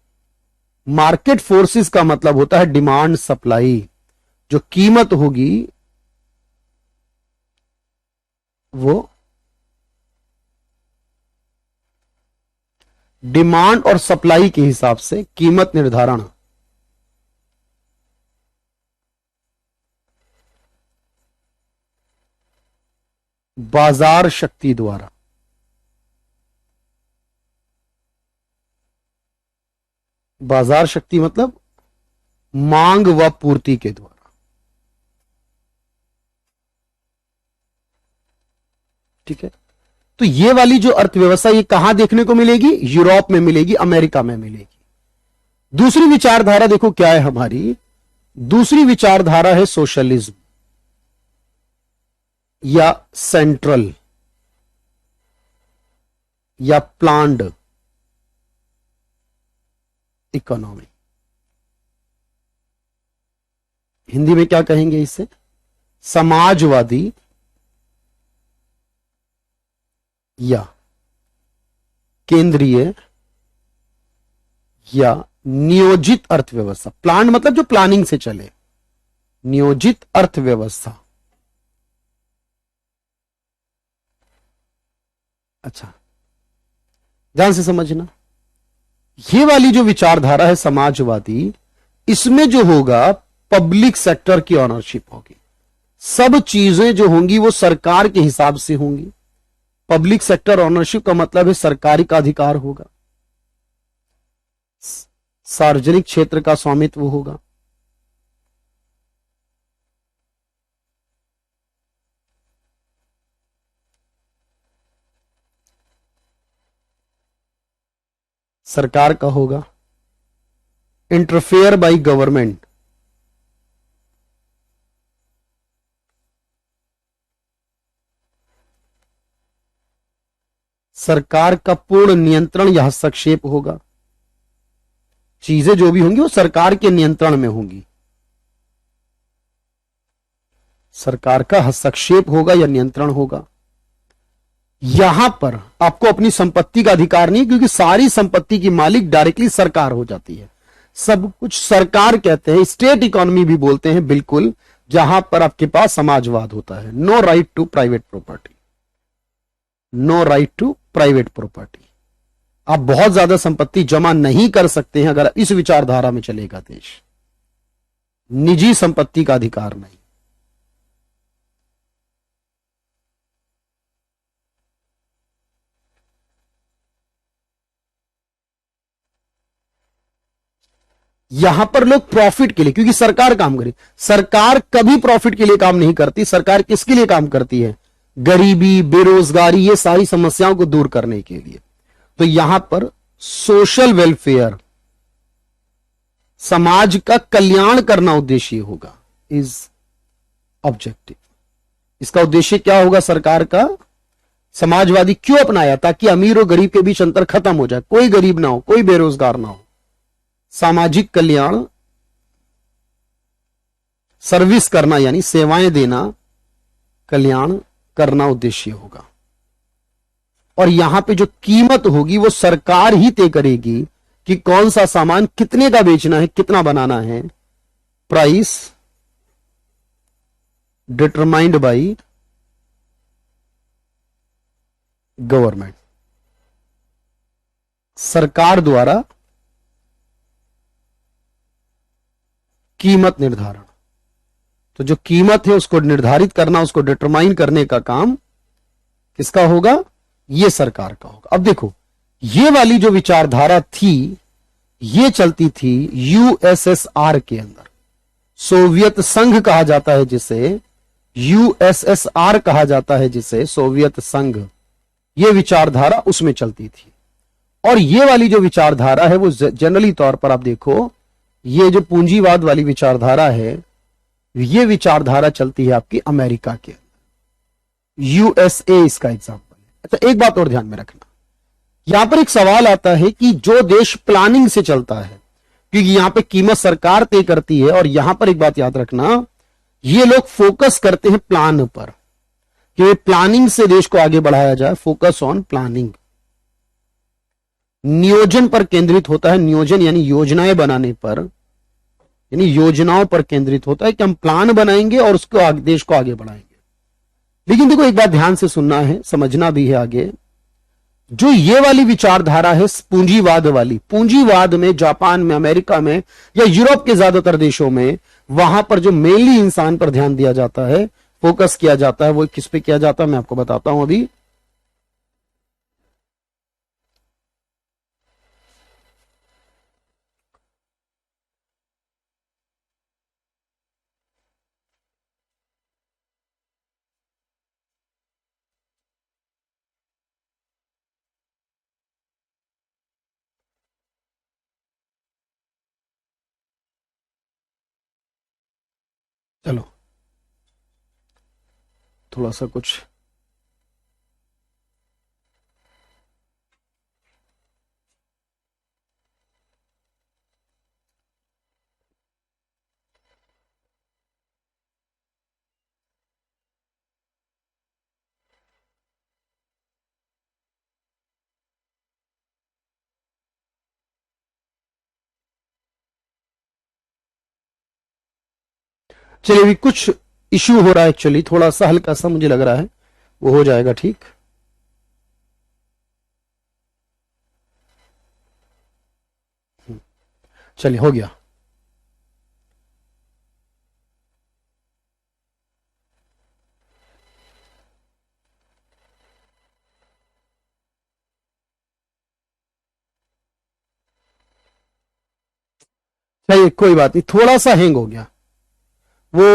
Market forces का मतलब होता है डिमांड सप्लाई। जो कीमत होगी वो डिमांड और सप्लाई के हिसाब से कीमत निर्धारण। बाजार शक्ति द्वारा। बाजार शक्ति मतलब मांग व पूर्ति के द्वारा। ठीक है। तो ये वाली जो अर्थव्यवस्था ये कहां देखने को मिलेगी? यूरोप में मिलेगी, अमेरिका में मिलेगी। दूसरी विचारधारा देखो क्या है हमारी। दूसरी विचारधारा है सोशलिज्म या सेंट्रल या प्लान्ड इकोनॉमी। हिंदी में क्या कहेंगे इसे? समाजवादी या केंद्रीय या नियोजित अर्थव्यवस्था। प्लान मतलब जो प्लानिंग से चले, नियोजित अर्थव्यवस्था। अच्छा, ध्यान से समझना। ये वाली जो विचारधारा है समाजवादी, इसमें जो होगा पब्लिक सेक्टर की ऑनरशिप होगी। सब चीजें जो होंगी वो सरकार के हिसाब से होंगी। पब्लिक सेक्टर ऑनरशिप का मतलब है सरकारी का अधिकार होगा, सार्वजनिक क्षेत्र का स्वामित्व होगा। सरकार का होगा। इंटरफेयर बाय गवर्नमेंट, सरकार का पूर्ण नियंत्रण या हस्तक्षेप होगा। चीजें जो भी होंगी वो सरकार के नियंत्रण में होंगी। सरकार का हस्तक्षेप होगा या नियंत्रण होगा। यहां पर आपको अपनी संपत्ति का अधिकार नहीं, क्योंकि सारी संपत्ति की मालिक डायरेक्टली सरकार हो जाती है। सब कुछ सरकार कहते हैं, स्टेट इकोनॉमी भी बोलते हैं, बिल्कुल, जहां पर आपके पास समाजवाद होता है। No right to private property, no right to private property. आप बहुत ज्यादा संपत्ति जमा नहीं कर सकते हैं अगर इस विचारधारा में चलेगा देश। निजी संपत्ति का अधिकार नहीं। यहां पर लोग प्रॉफिट के लिए, क्योंकि सरकार काम करे, सरकार कभी प्रॉफिट के लिए काम नहीं करती, सरकार किसके लिए काम करती है? गरीबी, बेरोजगारी, ये सारी समस्याओं को दूर करने के लिए। तो यहां पर सोशल वेलफेयर, समाज का कल्याण करना उद्देश्य होगा, इज ऑब्जेक्टिव। इसका उद्देश्य क्या होगा सरकार का? समाजवादी क्यों अपनाया? ताकि अमीर और गरीब के बीच अंतर खत्म हो जाए, कोई गरीब ना हो, कोई बेरोजगार ना हो। सामाजिक कल्याण, सर्विस करना यानी सेवाएं देना, कल्याण करना उद्देश्य होगा। और यहां पे जो कीमत होगी वो सरकार ही तय करेगी कि कौन सा सामान कितने का बेचना है, कितना बनाना है। प्राइस डिटरमाइंड बाय गवर्नमेंट, सरकार द्वारा कीमत निर्धारण। तो जो कीमत है उसको निर्धारित करना, उसको डिटरमाइन करने का काम किसका होगा? ये सरकार का होगा। अब देखो, ये वाली जो विचारधारा थी ये चलती थी यूएसएसआर के अंदर, सोवियत संघ कहा जाता है जिसे, यूएसएसआर कहा जाता है जिसे, सोवियत संघ। ये विचारधारा उसमें चलती थी। और ये वाली जो विचारधारा है वो जनरली तौर पर आप देखो, ये जो पूंजीवाद वाली विचारधारा है, ये विचारधारा चलती है आपकी अमेरिका के अंदर, यूएसए इसका एग्जांपल है। अच्छा, एक बात और ध्यान में रखना, यहां पर एक सवाल आता है कि जो देश प्लानिंग से चलता है, क्योंकि यहां पे कीमत सरकार तय करती है, और यहां पर एक बात याद रखना, ये लोग फोकस करते हैं प्लान पर, कि प्लानिंग से देश को आगे बढ़ाया जाए, फोकस ऑन प्लानिंग। नियोजन पर केंद्रित होता है, नियोजन यानी योजनाएं बनाने पर, यानी योजनाओं पर केंद्रित होता है कि हम प्लान बनाएंगे और उसको देश को आगे बढ़ाएंगे। लेकिन देखो, एक बात ध्यान से सुनना है, समझना भी है आगे। जो ये वाली विचारधारा है पूंजीवाद वाली, पूंजीवाद में जापान में, अमेरिका में या यूरोप के ज्यादातर देशों में, वहां पर जो मेनली इंसान पर ध्यान दिया जाता है, फोकस किया जाता है, वो किस पे किया जाता है मैं आपको बताता हूं अभी। चलो थोड़ा सा कुछ चलिए, अभी कुछ इश्यू हो रहा है एक्चुअली, थोड़ा सा हल्का सा मुझे लग रहा है, वो हो जाएगा ठीक। चलिए, हो गया। चलिए, कोई बात नहीं, थोड़ा सा हैंग हो गया वो,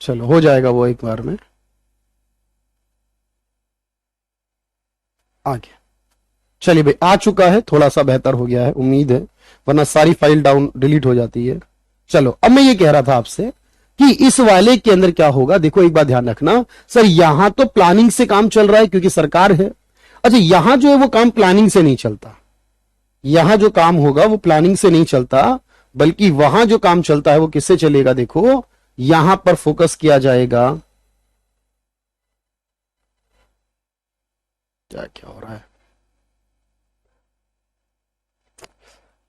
चलो हो जाएगा वो एक बार में, आ गया। चलिए भाई, आ चुका है, थोड़ा सा बेहतर हो गया है, उम्मीद है, वरना सारी फाइल डाउन डिलीट हो जाती है। चलो, अब मैं ये कह रहा था आपसे कि इस वाले के अंदर क्या होगा। देखो, एक बात ध्यान रखना, सर यहां तो प्लानिंग से काम चल रहा है क्योंकि सरकार है। अच्छा, यहां जो है वो काम प्लानिंग से नहीं चलता, यहां जो काम होगा वो प्लानिंग से नहीं चलता, बल्कि वहां जो काम चलता है वो किससे चलेगा? देखो, यहां पर फोकस किया जाएगा, क्या क्या हो रहा है,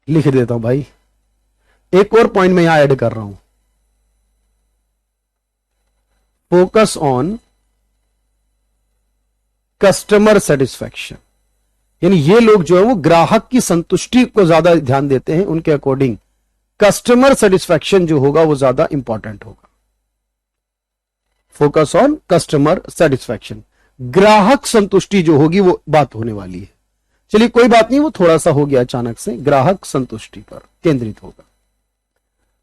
लिख देता हूं भाई, एक और पॉइंट मैं यहां ऐड कर रहा हूं, फोकस ऑन कस्टमर सेटिस्फैक्शन। यानी ये लोग जो है वो ग्राहक की संतुष्टि को ज्यादा ध्यान देते हैं, उनके अकॉर्डिंग कस्टमर सेटिस्फैक्शन जो होगा वो ज्यादा इंपॉर्टेंट होगा। फोकस ऑन कस्टमर सेटिस्फैक्शन, ग्राहक संतुष्टि जो होगी वो बात होने वाली है। चलिए कोई बात नहीं, वो थोड़ा सा हो गया अचानक से, ग्राहक संतुष्टि पर केंद्रित होगा।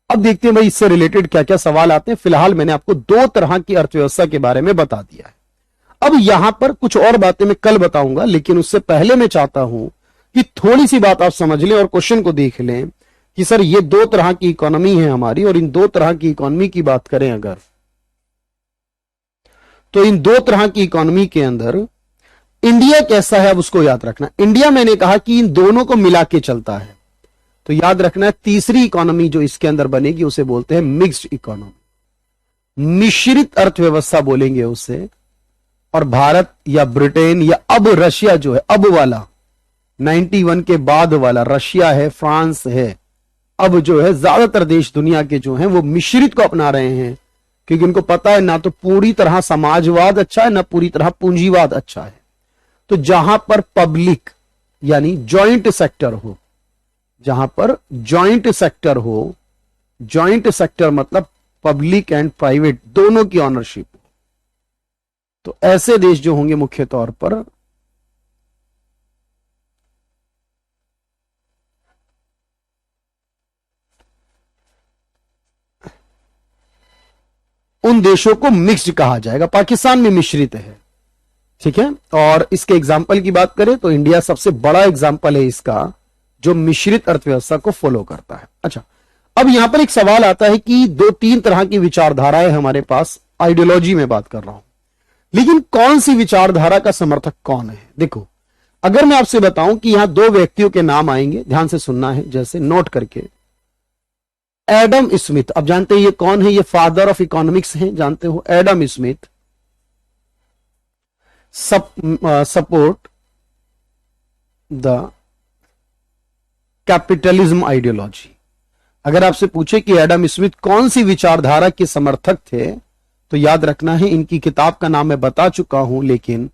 अब देखते हैं भाई इससे रिलेटेड क्या क्या सवाल आते हैं। फिलहाल मैंने आपको दो तरह की अर्थव्यवस्था के बारे में बता दिया है। अब यहां पर कुछ और बातें मैं कल बताऊंगा, लेकिन उससे पहले मैं चाहता हूं कि थोड़ी सी बात आप समझ लें और क्वेश्चन को देख लें कि सर ये दो तरह की इकोनॉमी है हमारी, और इन दो तरह की इकोनॉमी की बात करें अगर, तो इन दो तरह की इकोनॉमी के अंदर इंडिया कैसा है, अब उसको याद रखना। इंडिया मैंने कहा कि इन दोनों को मिला के चलता है, तो याद रखना है तीसरी इकोनॉमी जो इसके अंदर बनेगी उसे बोलते हैं मिक्स्ड इकोनॉमी, मिश्रित अर्थव्यवस्था बोलेंगे उसे। और भारत या ब्रिटेन या अब रशिया जो है, अब वाला 91 के बाद वाला रशिया है, फ्रांस है, अब जो है ज्यादातर देश दुनिया के जो हैं वो मिश्रित को अपना रहे हैं, क्योंकि उनको पता है ना तो पूरी तरह समाजवाद अच्छा है ना पूरी तरह पूंजीवाद अच्छा है। तो जहां पर पब्लिक यानी जॉइंट सेक्टर हो, जहां पर जॉइंट सेक्टर हो, जॉइंट सेक्टर मतलब पब्लिक एंड प्राइवेट दोनों की ऑनरशिप हो, तो ऐसे देश जो होंगे मुख्य तौर पर उन देशों को मिक्स्ड कहा जाएगा। पाकिस्तान में मिश्रित है, ठीक है। और इसके एग्जाम्पल की बात करें तो इंडिया सबसे बड़ा एग्जाम्पल है इसका, जो मिश्रित अर्थव्यवस्था को फॉलो करता है। अच्छा, अब यहां पर एक सवाल आता है कि दो तीन तरह की विचारधाराएं हमारे पास, आइडियोलॉजी में बात कर रहा हूं, लेकिन कौन सी विचारधारा का समर्थक कौन है। देखो, अगर मैं आपसे बताऊं कि यहां दो व्यक्तियों के नाम आएंगे, ध्यान से सुनना है, जैसे नोट करके, एडम स्मिथ, अब जानते हैं ये कौन है, ये फादर ऑफ इकोनॉमिक्स हैं, जानते हो Adam Smith, support the capitalism ideology. अगर आपसे पूछे कि एडम स्मिथ कौन सी विचारधारा के समर्थक थे, तो याद रखना है इनकी किताब का नाम मैं बता चुका हूं, लेकिन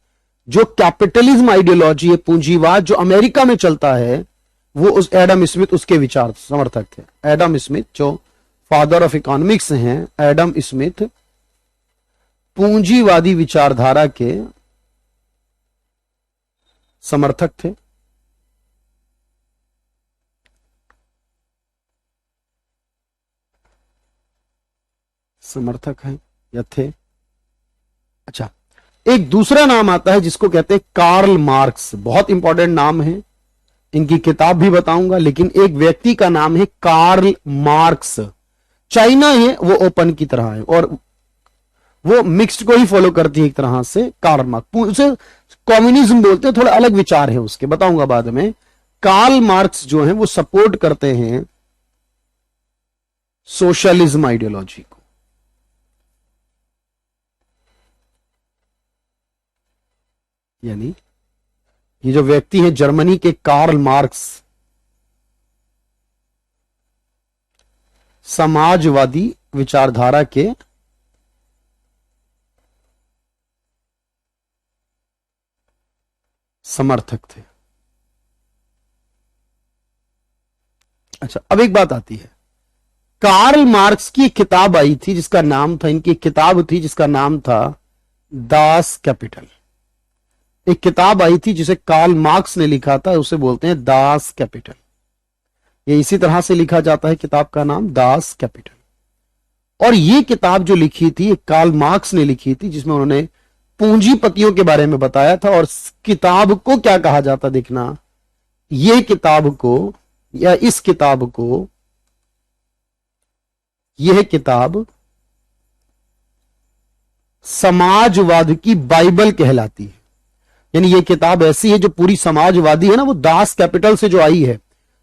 जो कैपिटलिज्म आइडियोलॉजी है, पूंजीवाद जो अमेरिका में चलता है, वो उस एडम स्मिथ उसके विचार समर्थक थे। एडम स्मिथ जो फादर ऑफ इकोनॉमिक्स हैं, एडम स्मिथ पूंजीवादी विचारधारा के समर्थक थे। समर्थक हैं या थे। अच्छा, एक दूसरा नाम आता है जिसको कहते हैं कार्ल मार्क्स, बहुत इंपॉर्टेंट नाम है, इनकी किताब भी बताऊंगा, लेकिन एक व्यक्ति का नाम है कार्ल मार्क्स, चाइना है वो ओपन की तरह है और वो मिक्स्ड को ही फॉलो करती है एक तरह से। कार्ल मार्क्स उसे कम्युनिज्म बोलते हैं, थोड़े अलग विचार है उसके, बताऊंगा बाद में। कार्ल मार्क्स जो है वो सपोर्ट करते हैं सोशलिज्म आइडियोलॉजी को, यानी ये जो व्यक्ति है जर्मनी के कार्ल मार्क्स समाजवादी विचारधारा के समर्थक थे। अच्छा, अब एक बात आती है, कार्ल मार्क्स की एक किताब आई थी जिसका नाम था, इनकी एक किताब थी जिसका नाम था दास कैपिटल। एक किताब आई थी जिसे कार्ल मार्क्स ने लिखा था, उसे बोलते हैं दास कैपिटल। ये इसी तरह से लिखा जाता है किताब का नाम, दास कैपिटल। और ये किताब जो लिखी थी कार्ल मार्क्स ने लिखी थी, जिसमें उन्होंने पूंजीपतियों के बारे में बताया था। और किताब को क्या कहा जाता, देखना, ये किताब को या इस किताब को, यह किताब समाजवाद की बाइबल कहलाती है। यानी ये किताब ऐसी है जो पूरी समाजवादी है ना, वो दास कैपिटल से जो आई है,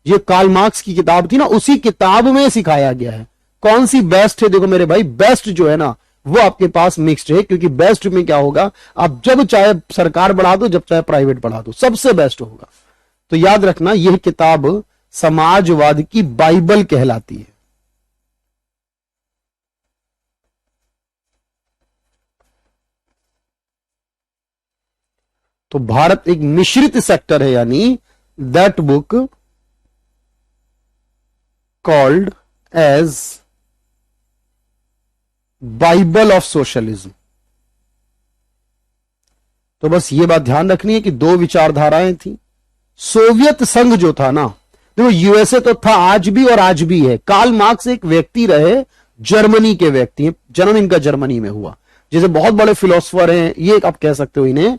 ये कार्ल मार्क्स की किताब थी ना, उसी किताब में सिखाया गया है। कौन सी बेस्ट है, देखो मेरे भाई, बेस्ट जो है ना वो आपके पास मिक्स्ड है, क्योंकि बेस्ट में क्या होगा, आप जब चाहे सरकार बढ़ा दो, जब चाहे प्राइवेट बढ़ा दो, सबसे बेस्ट होगा। तो याद रखना, यह किताब समाजवाद की बाइबल कहलाती है। तो भारत एक मिश्रित सेक्टर है, यानी that book called as Bible of socialism. तो बस ये बात ध्यान रखनी है कि दो विचारधाराएं थी, सोवियत संघ जो था ना, देखो यूएसए तो था आज भी और आज भी है। कार्ल मार्क्स एक व्यक्ति रहे, जर्मनी के व्यक्ति हैं, जन्म इनका जर्मनी में हुआ, जैसे बहुत बड़े फिलोसोफर हैं ये आप कह सकते हो इन्हें।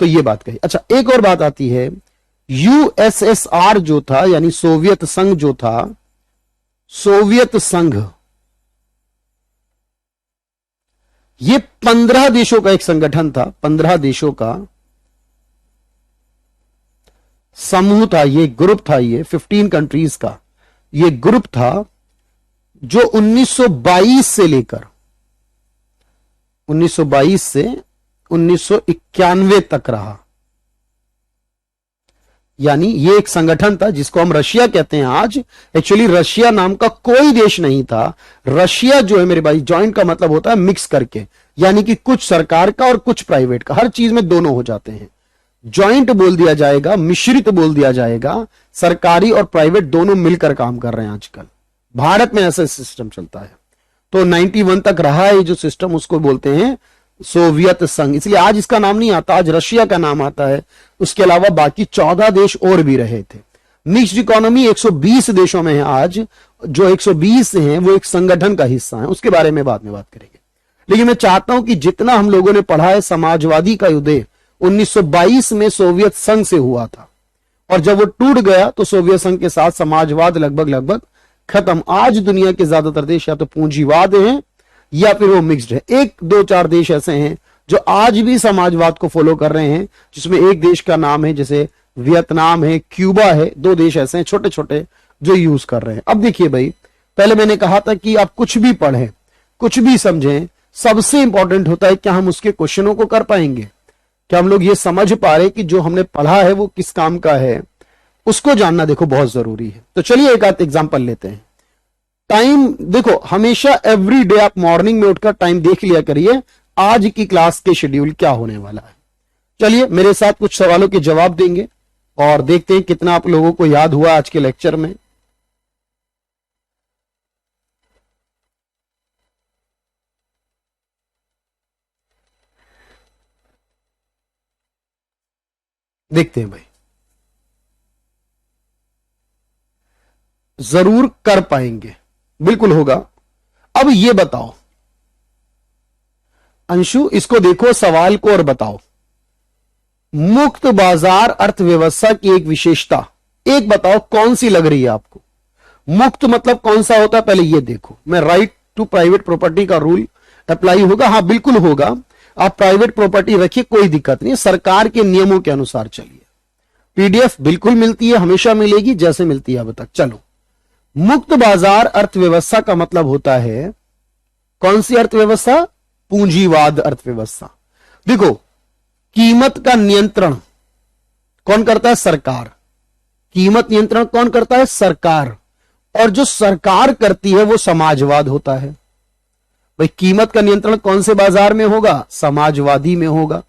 तो ये बात कही। अच्छा, एक और बात आती है, यूएसएसआर जो था यानी सोवियत संघ जो था, सोवियत संघ ये 15 देशों का एक संगठन था, 15 देशों का समूह था, ये ग्रुप था, ये 15 कंट्रीज का ये ग्रुप था, जो 1922 से लेकर 1922 से 1991 तक रहा। यानी ये एक संगठन था जिसको हम रशिया कहते हैं आज। एक्चुअली रशिया नाम का कोई देश नहीं था। रशिया जो है मेरे भाई, ज्वाइंट का मतलब होता है मिक्स करके, यानी कि कुछ सरकार का और कुछ प्राइवेट का, हर चीज में दोनों हो जाते हैं। ज्वाइंट बोल दिया जाएगा, मिश्रित बोल दिया जाएगा, सरकारी और प्राइवेट दोनों मिलकर काम कर रहे हैं आजकल। भारत में ऐसा सिस्टम चलता है। तो 91 तक रहा है जो सिस्टम, उसको बोलते हैं सोवियत संघ। इसलिए आज इसका नाम नहीं आता, आज रशिया का नाम आता है। उसके अलावा बाकी 14 देश और भी रहे थे। मिक्स्ड इकोनॉमी 120 देशों में है आज। जो 120 हैं वो एक संगठन का हिस्सा है, उसके बारे में बाद में बात करेंगे। लेकिन मैं चाहता हूं कि जितना हम लोगों ने पढ़ा है, समाजवादी का उदय 1922 में सोवियत संघ से हुआ था, और जब वो टूट गया तो सोवियत संघ के साथ समाजवाद लगभग खत्म। आज दुनिया के ज्यादातर देश या तो पूंजीवाद हैं या फिर वो मिक्स्ड है। एक दो चार देश ऐसे हैं जो आज भी समाजवाद को फॉलो कर रहे हैं, जिसमें एक देश का नाम है जैसे वियतनाम है, क्यूबा है, 2 देश ऐसे हैं छोटे छोटे जो यूज कर रहे हैं। अब देखिए भाई, पहले मैंने कहा था कि आप कुछ भी पढ़ें, कुछ भी समझें, सबसे इंपॉर्टेंट होता है क्या हम उसके क्वेश्चनों को कर पाएंगे, क्या हम लोग ये समझ पा रहे कि जो हमने पढ़ा है वो किस काम का है, उसको जानना देखो बहुत जरूरी है। तो चलिए एक आध एग्जांपल लेते हैं। टाइम देखो, हमेशा एवरी डे आप मॉर्निंग में उठकर टाइम देख लिया करिए, आज की क्लास के शेड्यूल क्या होने वाला है। चलिए मेरे साथ कुछ सवालों के जवाब देंगे और देखते हैं कितना आप लोगों को याद हुआ आज के लेक्चर में। देखते हैं भाई, जरूर कर पाएंगे, बिल्कुल होगा। अब ये बताओ अंशु, इसको देखो सवाल को और बताओ, मुक्त बाजार अर्थव्यवस्था की एक विशेषता एक बताओ कौन सी लग रही है आपको। मुक्त मतलब कौन सा होता है, पहले ये देखो। मैं राइट टू प्राइवेट प्रॉपर्टी का रूल अप्लाई होगा, हाँ बिल्कुल होगा। आप प्राइवेट प्रॉपर्टी रखिए, कोई दिक्कत नहीं, सरकार के नियमों के अनुसार चलिए। पीडीएफ बिल्कुल मिलती है, हमेशा मिलेगी जैसे मिलती है अब तक। चलो, मुक्त बाजार अर्थव्यवस्था का मतलब होता है कौन सी अर्थव्यवस्था, पूंजीवाद अर्थव्यवस्था। देखो, कीमत का नियंत्रण कौन करता है, सरकार। कीमत नियंत्रण कौन करता है, सरकार। और जो सरकार करती है वो समाजवाद होता है। भाई कीमत का नियंत्रण कौन से बाजार में होगा, समाजवादी में होगा,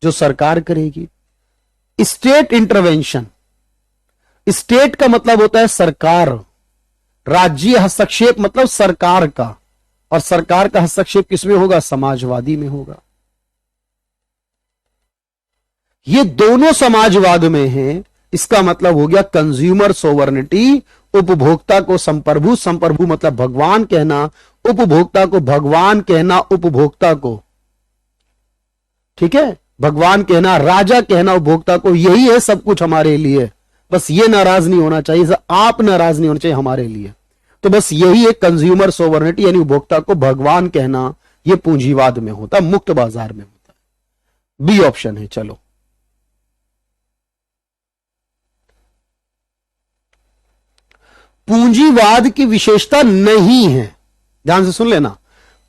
जो सरकार करेगी। स्टेट इंटरवेंशन, स्टेट का मतलब होता है सरकार, राज्य हस्तक्षेप मतलब सरकार का, और सरकार का हस्तक्षेप किसमें होगा, समाजवादी में होगा। ये दोनों समाजवाद में हैं, इसका मतलब हो गया कंज्यूमर सोवर्निटी, उपभोक्ता को संप्रभु, संप्रभु मतलब भगवान कहना, उपभोक्ता को भगवान कहना, उपभोक्ता को, ठीक है, भगवान कहना, राजा कहना उपभोक्ता को। यही है सब कुछ हमारे लिए, बस ये नाराज नहीं होना चाहिए, आप नाराज नहीं होना चाहिए हमारे लिए। तो बस यही एक कंज्यूमर सोवर्निटी यानी उपभोक्ता को भगवान कहना, ये पूंजीवाद में होता, मुक्त बाजार में होता है। बी ऑप्शन है। चलो, पूंजीवाद की विशेषता नहीं है, ध्यान से सुन लेना,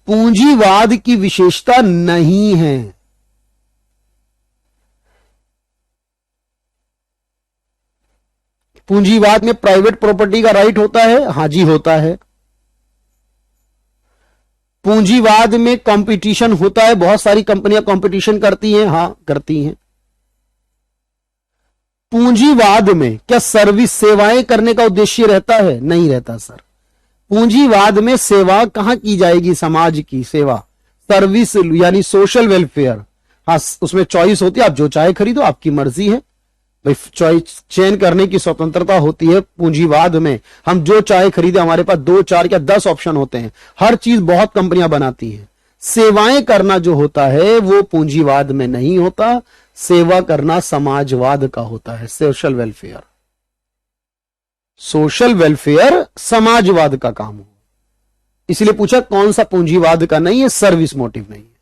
पूंजीवाद की विशेषता नहीं है। पूंजीवाद में प्राइवेट प्रॉपर्टी का राइट होता है, हां जी होता है। पूंजीवाद में कंपटीशन होता है, बहुत सारी कंपनियां कंपटीशन करती हैं, हां करती हैं। पूंजीवाद में क्या सर्विस सेवाएं करने का उद्देश्य रहता है, नहीं रहता सर। पूंजीवाद में सेवा कहां की जाएगी, समाज की सेवा, सर्विस यानी सोशल वेलफेयर। हाँ उसमें चॉइस होती है, आप जो चाहे खरीदो, आपकी मर्जी है, भाई चॉइस चयन करने की स्वतंत्रता होती है पूंजीवाद में। हम जो चाहे खरीदे, हमारे पास 2, 4 या 10 ऑप्शन होते हैं। हर चीज बहुत कंपनियां बनाती हैं। सेवाएं करना जो होता है वो पूंजीवाद में नहीं होता। सेवा करना समाजवाद का होता है, सोशल वेलफेयर। सोशल वेलफेयर समाजवाद का काम हो। इसलिए पूछा कौन सा पूंजीवाद का नहीं है, सर्विस मोटिव नहीं है।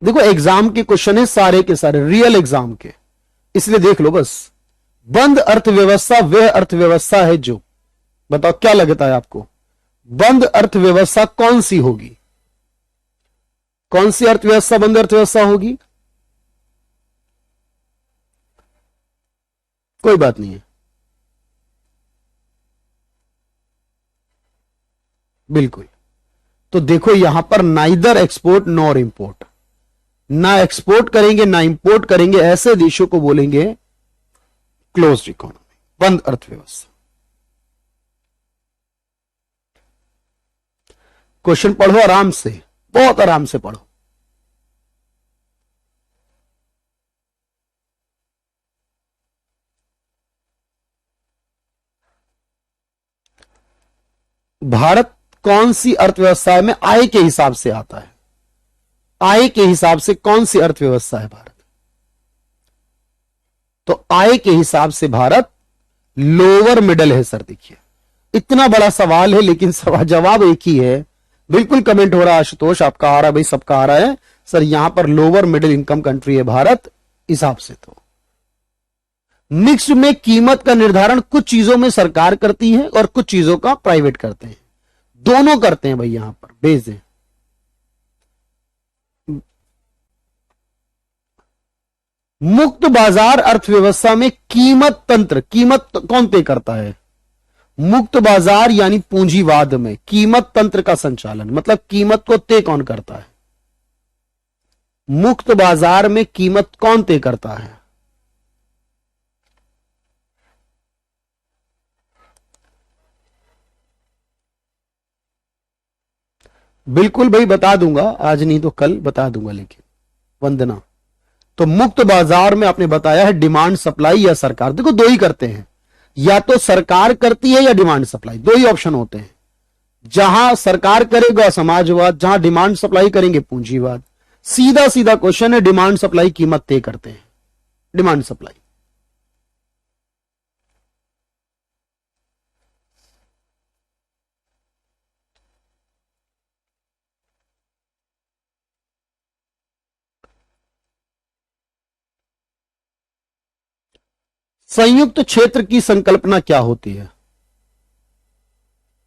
देखो एग्जाम के क्वेश्चन है सारे के सारे, रियल एग्जाम के, इसलिए देख लो बस। बंद अर्थव्यवस्था वह अर्थव्यवस्था है जो, बताओ क्या लगता है आपको, बंद अर्थव्यवस्था कौन सी होगी? कौन सी अर्थव्यवस्था बंद अर्थव्यवस्था होगी? कोई बात नहीं है, बिल्कुल। तो देखो यहां पर नाइदर एक्सपोर्ट नॉर इंपोर्ट, ना एक्सपोर्ट करेंगे ना इंपोर्ट करेंगे, ऐसे देशों को बोलेंगे क्लोज्ड इकोनॉमी, बंद अर्थव्यवस्था। क्वेश्चन पढ़ो आराम से, बहुत आराम से पढ़ो। भारत कौन सी अर्थव्यवस्था में आय के हिसाब से आता है? आय के हिसाब से कौन सी अर्थव्यवस्था है भारत? तो आय के हिसाब से भारत लोअर मिडल है सर। देखिए इतना बड़ा सवाल है लेकिन जवाब एक ही है। बिल्कुल कमेंट हो रहा है आशुतोष, आपका आ रहा है भाई, सबका आ रहा है सर। यहां पर लोअर मिडिल इनकम कंट्री है भारत हिसाब से। तो मिक्स में कीमत का निर्धारण कुछ चीजों में सरकार करती है और कुछ चीजों का प्राइवेट करते हैं, दोनों करते हैं भाई। यहां पर भेज दें। मुक्त बाजार अर्थव्यवस्था में कीमत तंत्र, कीमत कौन तय करता है? मुक्त बाजार यानी पूंजीवाद में कीमत तंत्र का संचालन, मतलब कीमत को तय कौन करता है? मुक्त बाजार में कीमत कौन तय करता है? बिल्कुल भाई बता दूंगा, आज नहीं तो कल बता दूंगा। लेकिन वंदना, तो मुक्त बाजार में आपने बताया है डिमांड सप्लाई या सरकार। देखो दो ही करते हैं, या तो सरकार करती है या डिमांड सप्लाई, दो ही ऑप्शन होते हैं। जहां सरकार करेगा समाजवाद, जहां डिमांड सप्लाई करेंगे पूंजीवाद। सीधा सीधा क्वेश्चन है, डिमांड सप्लाई कीमत तय करते हैं, डिमांड सप्लाई। संयुक्त क्षेत्र की संकल्पना क्या होती है?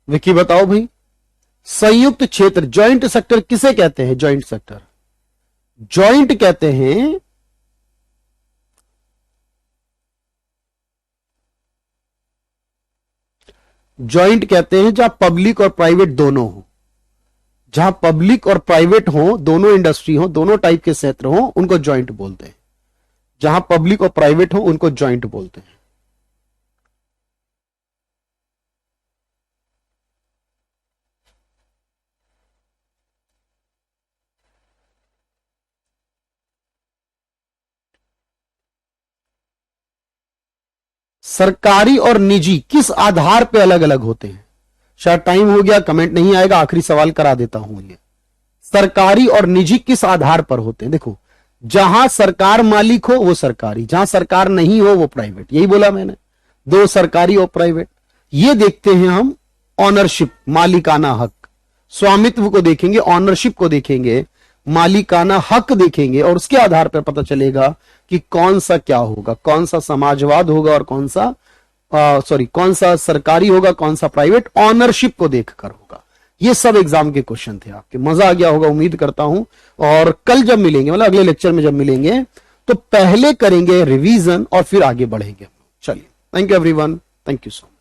विकी बताओ भाई। संयुक्त क्षेत्र, जॉइंट सेक्टर किसे कहते हैं? जॉइंट सेक्टर, जॉइंट कहते हैं जॉइंट कहते हैं जहां पब्लिक और प्राइवेट दोनों हो। जहां पब्लिक और प्राइवेट हो, दोनों इंडस्ट्री हो, दोनों टाइप के क्षेत्र हो, उनको जॉइंट बोलते हैं। जहां पब्लिक और प्राइवेट हो उनको जॉइंट बोलते हैं। सरकारी और निजी किस आधार पे अलग अलग होते हैं? शायद टाइम हो गया, कमेंट नहीं आएगा, आखिरी सवाल करा देता हूं। ये सरकारी और निजी किस आधार पर होते हैं? देखो जहां सरकार मालिक हो वो सरकारी, जहां सरकार नहीं हो वो प्राइवेट। यही बोला मैंने, दो सरकारी और प्राइवेट। ये देखते हैं हम ऑनरशिप, मालिकाना हक। स्वामित्व को देखेंगे, ऑनरशिप को देखेंगे, मालिकाना हक देखेंगे, और उसके आधार पर पता चलेगा कि कौन सा क्या होगा, कौन सा समाजवाद होगा और कौन सा कौन सा सरकारी होगा, कौन सा प्राइवेट, ऑनरशिप को देखकर होगा। ये सब एग्जाम के क्वेश्चन थे आपके, मजा आ गया होगा उम्मीद करता हूं। और कल जब मिलेंगे, मतलब अगले लेक्चर में जब मिलेंगे, तो पहले करेंगे रिवीजन और फिर आगे बढ़ेंगे। चलिए, thank you everyone, thank you so much.